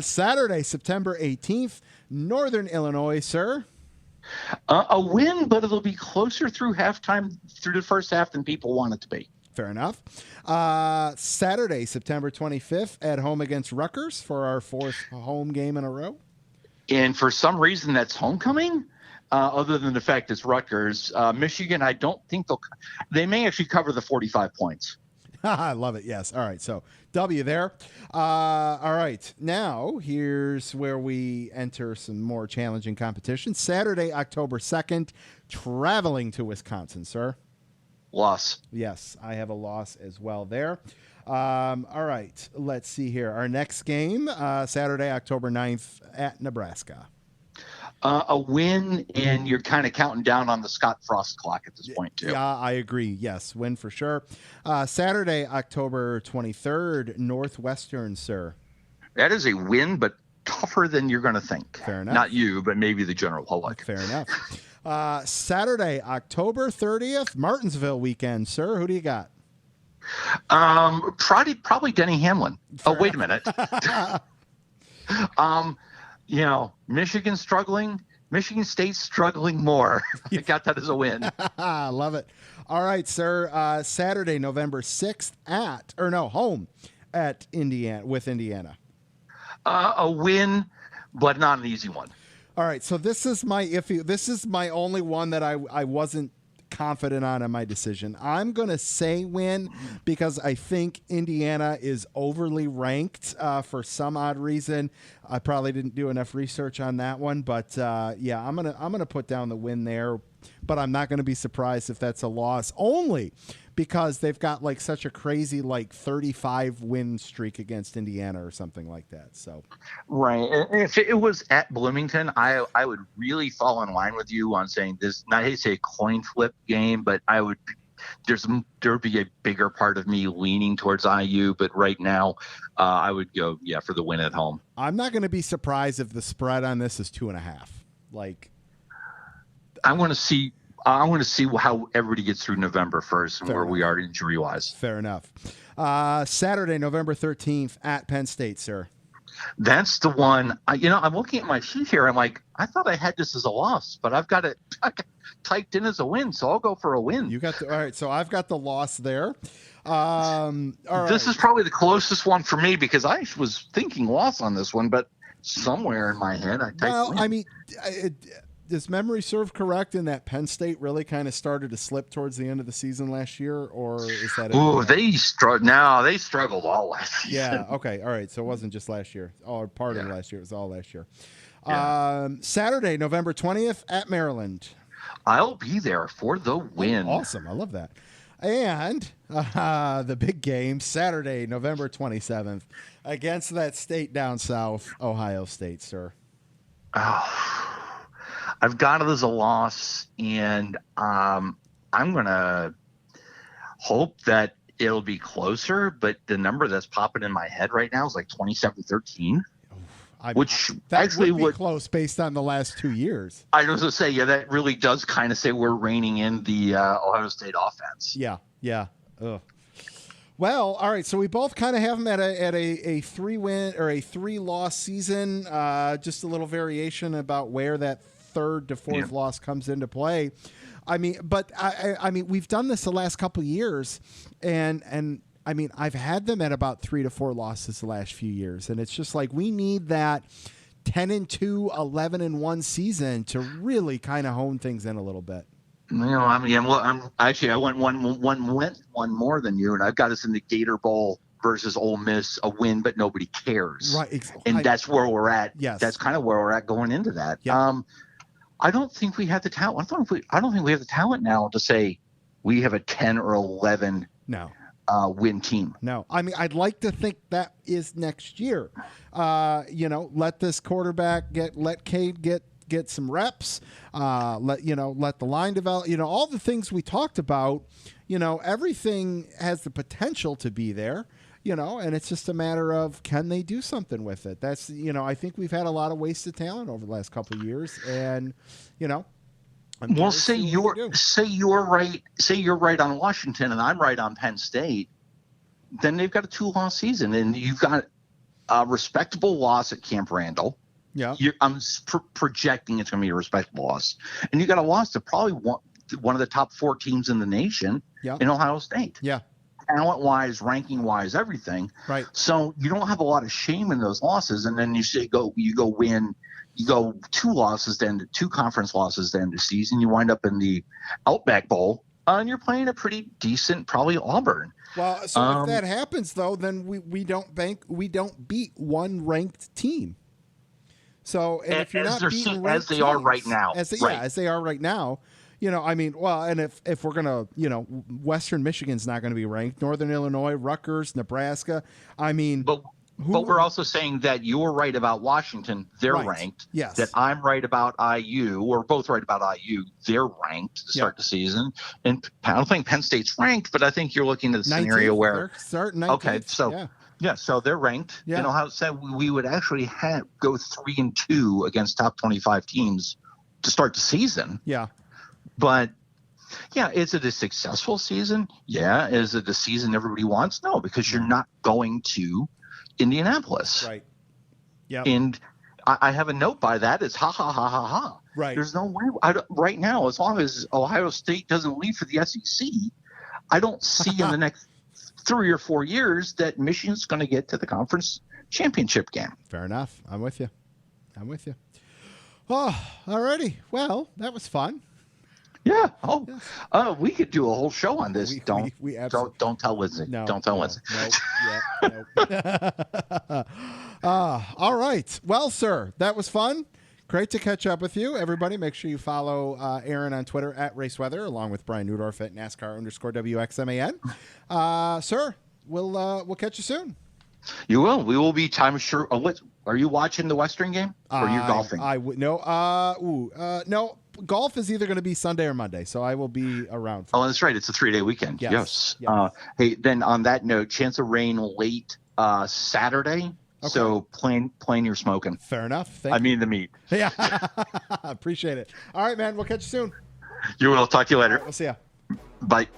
Saturday, September 18th, Northern Illinois, sir. A win, but it'll be closer through halftime, through the first half than people want it to be. Fair enough. Saturday, September 25th, at home against Rutgers for our 4th home game in a row. And for some reason, that's homecoming. Other than the fact it's Rutgers, Michigan, I don't think they may actually cover the 45 points. I love it. Yes. All right. So W there. All right. Now here's where we enter some more challenging competition. Saturday, October 2nd, traveling to Wisconsin, sir. Loss. Yes, I have a loss as well there. All right. Let's see here. Our next game, Saturday, October 9th at Nebraska. A win, and you're kind of counting down on the Scott Frost clock at this point, too. Yeah, I agree. Yes, win for sure. Saturday, October 23rd, Northwestern, sir. That is a win, but tougher than you're going to think. Fair enough. Not you, but maybe the general public. Fair enough. Saturday, October 30th, Martinsville weekend, sir. Who do you got? Probably Denny Hamlin. Wait a minute. Michigan struggling. Michigan State's struggling more. I got that as a win. Love it. All right, sir. Saturday, November 6th home at Indiana. A win, but not an easy one. All right, so this is my iffy. This is my only one that I wasn't confident on in my decision. I'm going to say win because I think Indiana is overly ranked for some odd reason. I probably didn't do enough research on that one, but yeah, I'm gonna put down the win there. But I'm not going to be surprised if that's a loss, only because they've got like such a crazy 35 win streak against Indiana or something like that. So, right. And if it was at Bloomington, I would really fall in line with you on saying this. Not to say a coin flip game, but there'd be a bigger part of me leaning towards IU. But right now, I would go for the win at home. I'm not going to be surprised if the spread on this is 2.5. I want to see how everybody gets through November 1st and where we are injury-wise. Fair enough. Saturday, November 13th at Penn State, sir. That's the one. I'm looking at my sheet here. I'm like, I thought I had this as a loss, but I've got it typed in as a win, so I'll go for a win. You got all right. So I've got the loss there. All right. This is probably the closest one for me because I was thinking loss on this one, but somewhere in my head I typed win. I mean, does memory serve correct in that Penn State really kind of started to slip towards the end of the season last year, or is that? They struggled all last season. Yeah. Okay. All right. So it wasn't just last year, or part of last year. It was all last year. Yeah. Saturday, November 20th at Maryland. I'll be there for the win. Awesome. I love that. And the big game, Saturday, November 27th, against that state down south, Ohio State, sir. Oh. I've got it as a loss, and I'm going to hope that it'll be closer, but the number that's popping in my head right now is like 27-13, which that actually would be close based on the last 2 years. I was going to say, that really does kind of say we're reining in the Ohio State offense. Yeah. Ugh. Well, all right. So we both kind of have them at a 3-win or a 3-loss season. Just a little variation about where that third to fourth loss comes into play. I mean, but I mean, we've done this the last couple of years, and I mean, I've had them at about 3 to 4 losses the last few years, and it's just like we need that 10-2, 11-1 season to really kind of hone things in a little bit. I went one more than you, and I've got us in the Gator Bowl versus Ole Miss, a win, but nobody cares. Right, and that's where we're at. Yes, that's kind of where we're at going into that. Yep. I don't think we have the talent. I don't think we have the talent now to say we have a 10 or 11 win team. No, I mean, I'd like to think that is next year. Let this quarterback let Cade get get some reps, let the line develop, all the things we talked about, everything has the potential to be there, and it's just a matter of, can they do something with it? That's, I think we've had a lot of wasted talent over the last couple of years, and, well, say you're right on Washington and I'm right on Penn State, then they've got a 2-loss season, and you've got a respectable loss at Camp Randall. Yeah, I'm projecting it's going to be a respectable loss, and you got a loss to probably one of the top 4 teams in the nation in Ohio State. Yeah, talent-wise, ranking-wise, everything. Right. So you don't have a lot of shame in those losses, and then you go win. You go 2 losses, then 2 conference losses, then the season. You wind up in the Outback Bowl, and you're playing a pretty decent, probably Auburn. Well, so if that happens, though, then we don't beat one ranked team. So, and if you're not beating ranked as they are right now, as they are right now, and if we're gonna, Western Michigan's not going to be ranked, Northern Illinois, Rutgers, Nebraska. But we're also saying that you're right about Washington. They're ranked. Yes. That I'm right about IU. We're both right about IU. They're ranked to start the season. And I don't think Penn State's ranked, but I think you're looking at the scenario where – starting 19th. So they're ranked. Yeah. Ohio said we would actually go 3-2 against top 25 teams to start the season. Yeah. But – yeah, is it a successful season? Yeah. Is it the season everybody wants? No, because you're not going to Indianapolis. Right. Yeah. And I have a note by that. It's ha, ha, ha, ha, ha. Right. There's no way. Right now, as long as Ohio State doesn't leave for the SEC, I don't see in the next 3 or 4 years that Michigan's going to get to the conference championship game. Fair enough. I'm with you. Oh, all righty. Well, that was fun. Yeah. We could do a whole show on this. Don't tell Lindsay. No, don't tell Lindsay. Nope. All right. Well, sir, that was fun. Great to catch up with you. Everybody, make sure you follow Aaron on Twitter at RaceWeather, along with Brian Newdorf at NASCAR_WXMAN. Sir, we'll catch you soon. You will. We will be time sure. Are you watching the Western game, or are you golfing? No. Golf is either going to be Sunday or Monday, so I will be around. That's right. It's a 3-day weekend. Yes. Yes. Then on that note, chance of rain late Saturday. Okay. So plain you're smoking. Fair enough. The meat. Yeah. Appreciate it. All right, man. We'll catch you soon. You will. Talk to you later. Right, we'll see ya. Bye.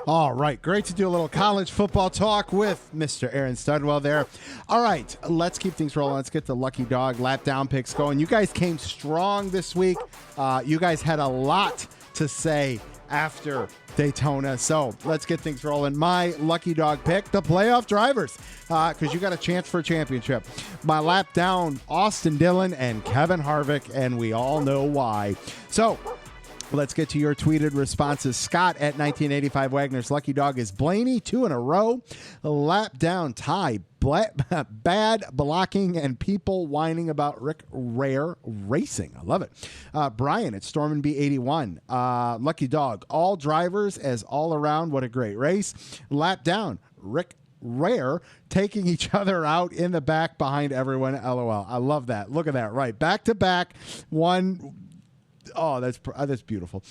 All right, great to do a little college football talk with Mr. Aaron Studwell there. All right, let's keep things rolling. Let's get the Lucky Dog lap down picks going. You guys came strong this week. You guys had a lot to say after Daytona, so let's get things rolling. My Lucky Dog pick, the playoff drivers, because you got a chance for a championship. My lap down, Austin Dillon and Kevin Harvick, and we all know why. So let's get to your tweeted responses. Scott at 1985 Wagner's Lucky Dog is Blaney, 2 in a row. Lap down tie, bad blocking and people whining about Rick Rare Racing. I love it. Brian at Storm and B81. Lucky Dog, all drivers as all around. What a great race. Lap down, Rick Rare taking each other out in the back behind everyone. LOL. I love that. Look at that. Right. Back to back. One. Oh, that's beautiful.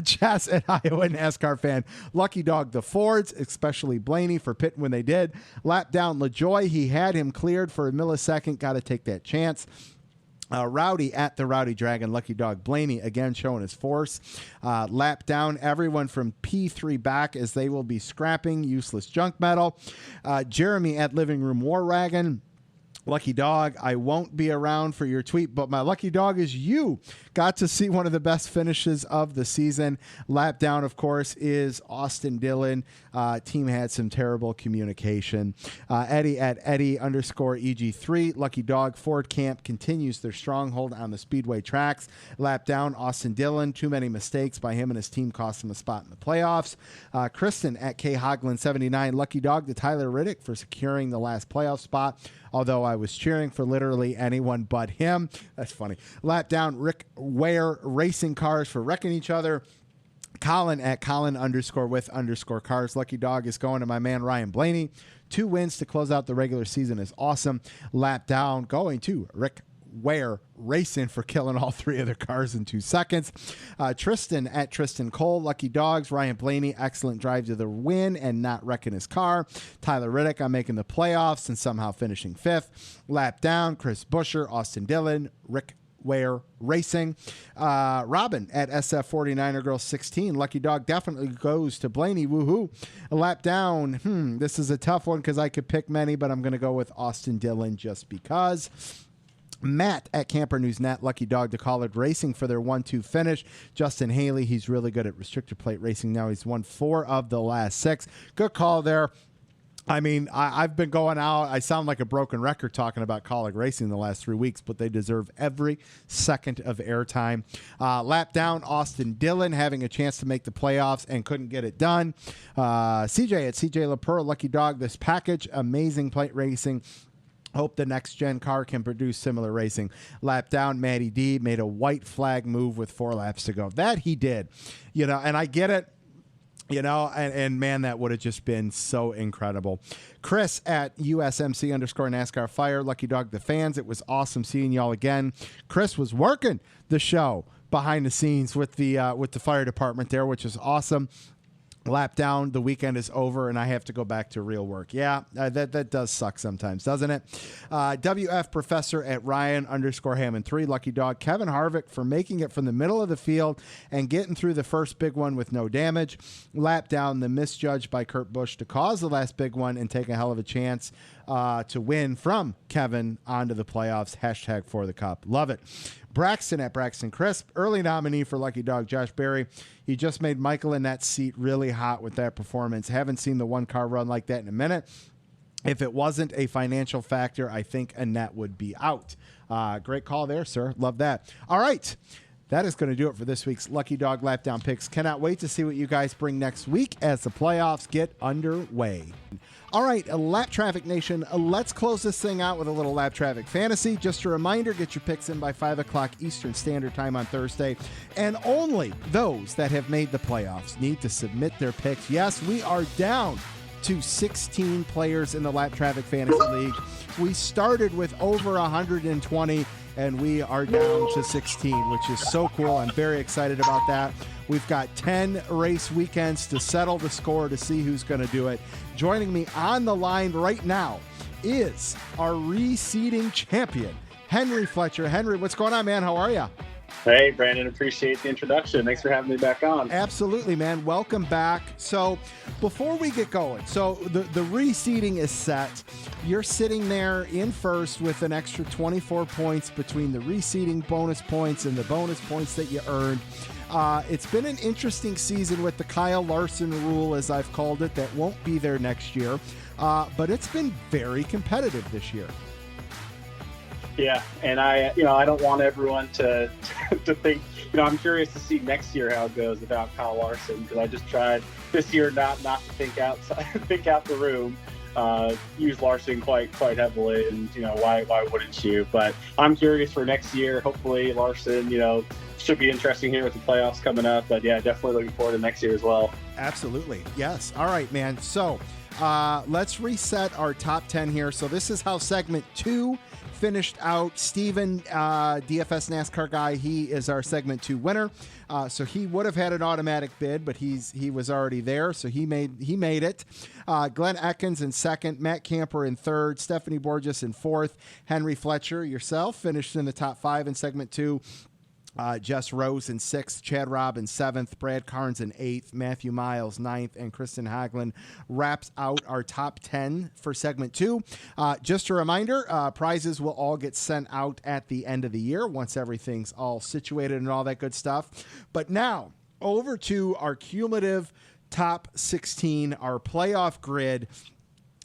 Chas at Iowa NASCAR fan. Lucky Dog, the Fords, especially Blaney for pitting when they did. Lap down LaJoy. He had him cleared for a millisecond. Got to take that chance. Rowdy at the Rowdy Dragon. Lucky Dog Blaney again showing his force. Lap down everyone from P3 back as they will be scrapping useless junk metal. Jeremy at Living Room War Wagon. Lucky Dog, I won't be around for your tweet, but my lucky dog is you. Got to see one of the best finishes of the season. Lap down, of course, is Austin Dillon. Team had some terrible communication. Eddie at Eddie_EG3. Lucky Dog, Ford Camp continues their stronghold on the Speedway tracks. Lap down, Austin Dillon. Too many mistakes by him and his team cost him a spot in the playoffs. Kristen at K Hoglin79. Lucky Dog to Tyler Riddick for securing the last playoff spot, although I was cheering for literally anyone but him. That's funny. Lap down, Rick Ware Racing Cars for wrecking each other. Colin at Colin_with_cars. Lucky Dog is going to my man Ryan Blaney. 2 wins to close out the regular season is awesome. Lap down going to Rick Ware Racing for killing all three of their cars in 2 seconds. Tristan at Tristan Cole, Lucky Dogs. Ryan Blaney, excellent drive to the win and not wrecking his car. Tyler Riddick on making the playoffs and somehow finishing 5th. Lap down, Chris Busher, Austin Dillon, Rick Ware Racing. Robin at SF49er Girl 16. Lucky Dog definitely goes to Blaney. Woohoo. A lap down. This is a tough one because I could pick many, but I'm going to go with Austin Dillon just because. Matt at Camper News Net, Lucky Dog to Collard Racing for their 1-2 finish. Justin Haley, he's really good at restrictor plate racing now. He's won 4 of the last 6. Good call there. I mean, I've been going out. I sound like a broken record talking about Collard Racing the last 3 weeks, but they deserve every second of airtime. Lap down, Austin Dillon having a chance to make the playoffs and couldn't get it done. CJ at CJ LaPearl, Lucky Dog, this package, amazing plate racing. Hope the next gen car can produce similar racing. Lap down, Matty D made a white flag move with 4 laps to go. That he did, and I get it. And man, that would have just been so incredible. Chris at USMC_NASCAR Fire, Lucky Dog, the fans. It was awesome seeing y'all again. Chris was working the show behind the scenes with the fire department there, which is awesome. Lap down, the weekend is over, and I have to go back to real work. Yeah, that does suck sometimes, doesn't it? WF Professor at Ryan_Hammond 3, Lucky Dog. Kevin Harvick for making it from the middle of the field and getting through the first big one with no damage. Lap down, the misjudge by Kurt Busch to cause the last big one and take a hell of a chance to win from Kevin onto the playoffs. # for the cup. Love it. Braxton at Braxton Crisp, early nominee for Lucky Dog Josh Berry. He just made Michael in that seat really hot with that performance. Haven't seen the one car run like that in a minute. If it wasn't a financial factor, I think Annette would be out. Great call there, sir. Love that. All right. That is going to do it for this week's Lucky Dog Lapdown Picks. Cannot wait to see what you guys bring next week as the playoffs get underway. All right, Lap Traffic Nation, let's close this thing out with a little Lap Traffic Fantasy. Just a reminder, get your picks in by 5 o'clock Eastern Standard Time on Thursday. And only those that have made the playoffs need to submit their picks. Yes, we are down to 16 players in the Lap Traffic Fantasy League. We started with over 120, and we are down to 16, which is so cool. I'm very excited about that. We've got 10 race weekends to settle the score to see who's going to do it. Joining me on the line right now is our reseeding champion, Henry Fletcher. Henry, what's going on, man? How are you? Hey, Brandon, appreciate the introduction. Thanks for having me back on. Absolutely, man. Welcome back. So before we get going, so the reseeding is set. You're sitting there in first with an extra 24 points between the reseeding bonus points and the bonus points that you earned. It's been an interesting season with the Kyle Larson rule, as I've called it, that won't be there next year. But it's been very competitive this year. Yeah, and I don't want everyone to think, I'm curious to see next year how it goes without Kyle Larson, because I just tried this year not to think out the room. Use Larson quite heavily, and why wouldn't you? But I'm curious for next year. Hopefully Larson, should be interesting here with the playoffs coming up. But yeah, definitely looking forward to next year as well. Absolutely. Yes. All right, man. So let's reset our top 10 here. So this is how segment 2 finished out. Steven, DFS NASCAR guy, he is our segment 2 winner. So he would have had an automatic bid, but he was already there, so he made it. Glenn Eckins in second, Matt Camper in third, Stephanie Borges in fourth, Henry Fletcher, yourself, finished in the top 5 in segment 2. Jess Rose in 6th, Chad Robb in 7th, Brad Carnes in 8th, Matthew Miles 9th, and Kristen Haglund wraps out our top 10 for segment 2. Just a reminder, prizes will all get sent out at the end of the year once everything's all situated and all that good stuff. But now, over to our cumulative top 16, our playoff grid.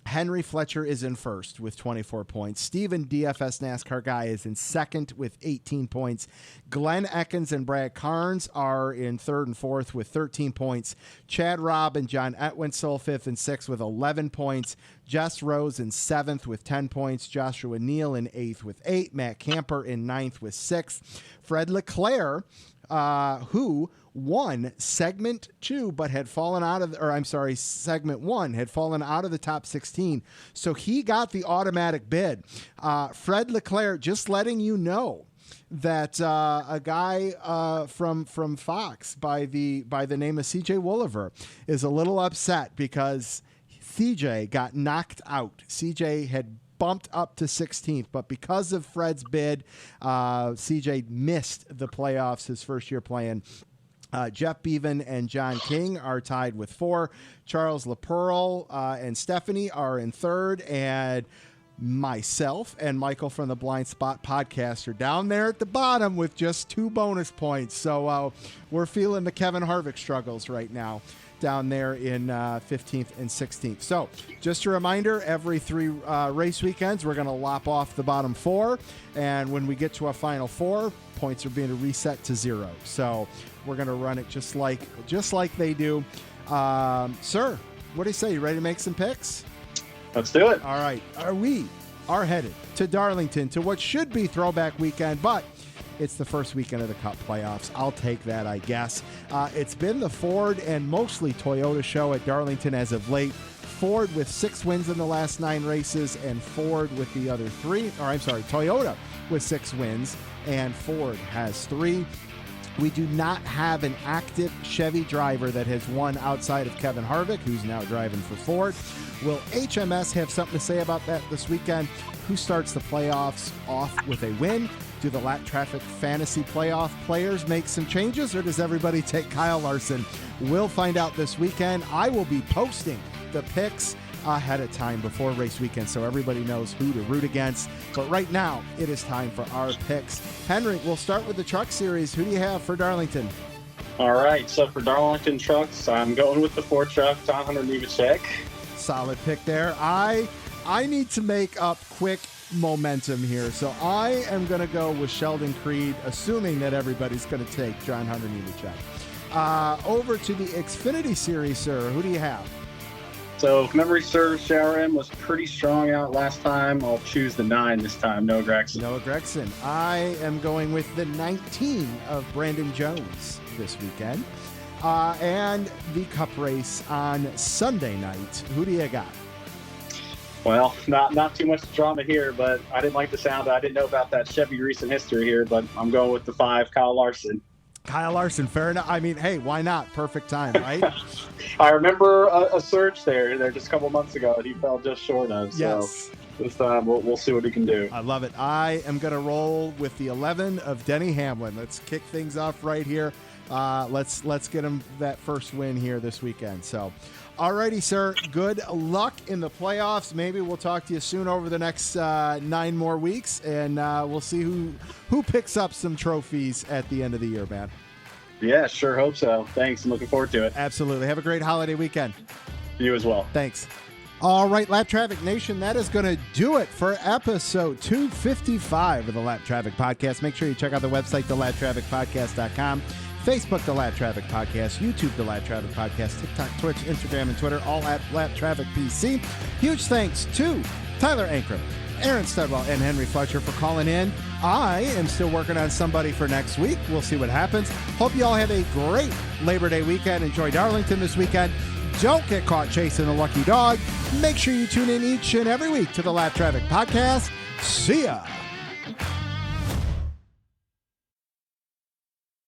Henry Fletcher is in first with 24 points. Steven, DFS NASCAR guy, is in second with 18 points. Glenn Eckins and Brad Carnes are in third and fourth with 13 points. Chad Robb and John Etwinsel, 5th and 6th with 11 points. Jess Rose in 7th with 10 points. Joshua Neal in 8th with 8. Matt Camper in 9th with 6. Fred Leclerc who won segment 2 but had fallen out of segment 1 had fallen out of the top 16, so he got the automatic bid. Fred Leclerc, just letting you know that a guy from Fox by the name of CJ Wolliver is a little upset because CJ got knocked out. CJ had bumped up to 16th, but because of Fred's bid, CJ missed the playoffs his first year playing. Jeff Bevan and John King are tied with 4. Charles LaPearl and Stephanie are in 3rd, and myself and Michael from the Blind Spot podcast are down there at the bottom with just 2 bonus points. So we're feeling the Kevin Harvick struggles right now down there in 15th and 16th. So just a reminder, every 3 race weekends, we're going to lop off the bottom 4. And when we get to a final 4, points are being reset to 0. So we're going to run it just like they do. Sir, what do you say? You ready to make some picks? Let's do it. All right. We are headed to Darlington to what should be throwback weekend, but it's the first weekend of the Cup playoffs. I'll take that, I guess. It's been the Ford and mostly Toyota show at Darlington as of late. Ford with 6 wins in the last 9 races and Ford with the other 3. Toyota with 6 wins and Ford has 3. We do not have an active Chevy driver that has won outside of Kevin Harvick, who's now driving for Ford. Will HMS have something to say about that this weekend? Who starts the playoffs off with a win? Do the Lap Traffic Fantasy Playoff players make some changes, or does everybody take Kyle Larson? We'll find out this weekend. I will be posting the picks ahead of time before race weekend so everybody knows who to root against. But right now, it is time for our picks. Henry, we'll start with the Truck Series. Who do you have for Darlington? All right, so for Darlington Trucks, I'm going with the Ford truck, John Hunter Nemechek. Solid pick there. I need to make up quick momentum here, so I am going to go with Sheldon Creed, assuming that everybody's going to take John Hunter Nemechek. Over to the Xfinity Series, sir. Who do you have? So if memory serves, JRM was pretty strong out last time. I'll choose the 9 this time, Noah Gragson. Noah Gragson. I am going with the 19 of Brandon Jones this weekend. And the Cup race on Sunday night. Who do you got? Well, not too much drama here, but I didn't like the sound. I didn't know about that Chevy recent history here, but I'm going with the 5, Kyle Larson. Kyle Larson, fair enough. I mean, hey, why not? Perfect time, right? I remember a surge there just a couple months ago that he fell just short of. Yes. So this time we'll see what he can do. I love it. I am going to roll with the 11 of Denny Hamlin. Let's kick things off right here. Let's get him that first win here this weekend. So, alrighty, sir. Good luck in the playoffs. Maybe we'll talk to you soon over the next 9 more weeks, and we'll see who picks up some trophies at the end of the year, man. Yeah, sure hope so. Thanks. I'm looking forward to it. Absolutely. Have a great holiday weekend. You as well. Thanks. All right, Lap Traffic Nation, that is going to do it for episode 255 of the Lap Traffic Podcast. Make sure you check out the website, thelaptrafficpodcast.com. Facebook, The Lap Traffic Podcast, YouTube, The Lap Traffic Podcast, TikTok, Twitch, Instagram, and Twitter, all at Lap Traffic PC. Huge thanks to Tyler Ankrum, Aaron Studwell, and Henry Fletcher for calling in. I am still working on somebody for next week. We'll see what happens. Hope you all have a great Labor Day weekend. Enjoy Darlington this weekend. Don't get caught chasing a lucky dog. Make sure you tune in each and every week to the Lap Traffic Podcast. See ya.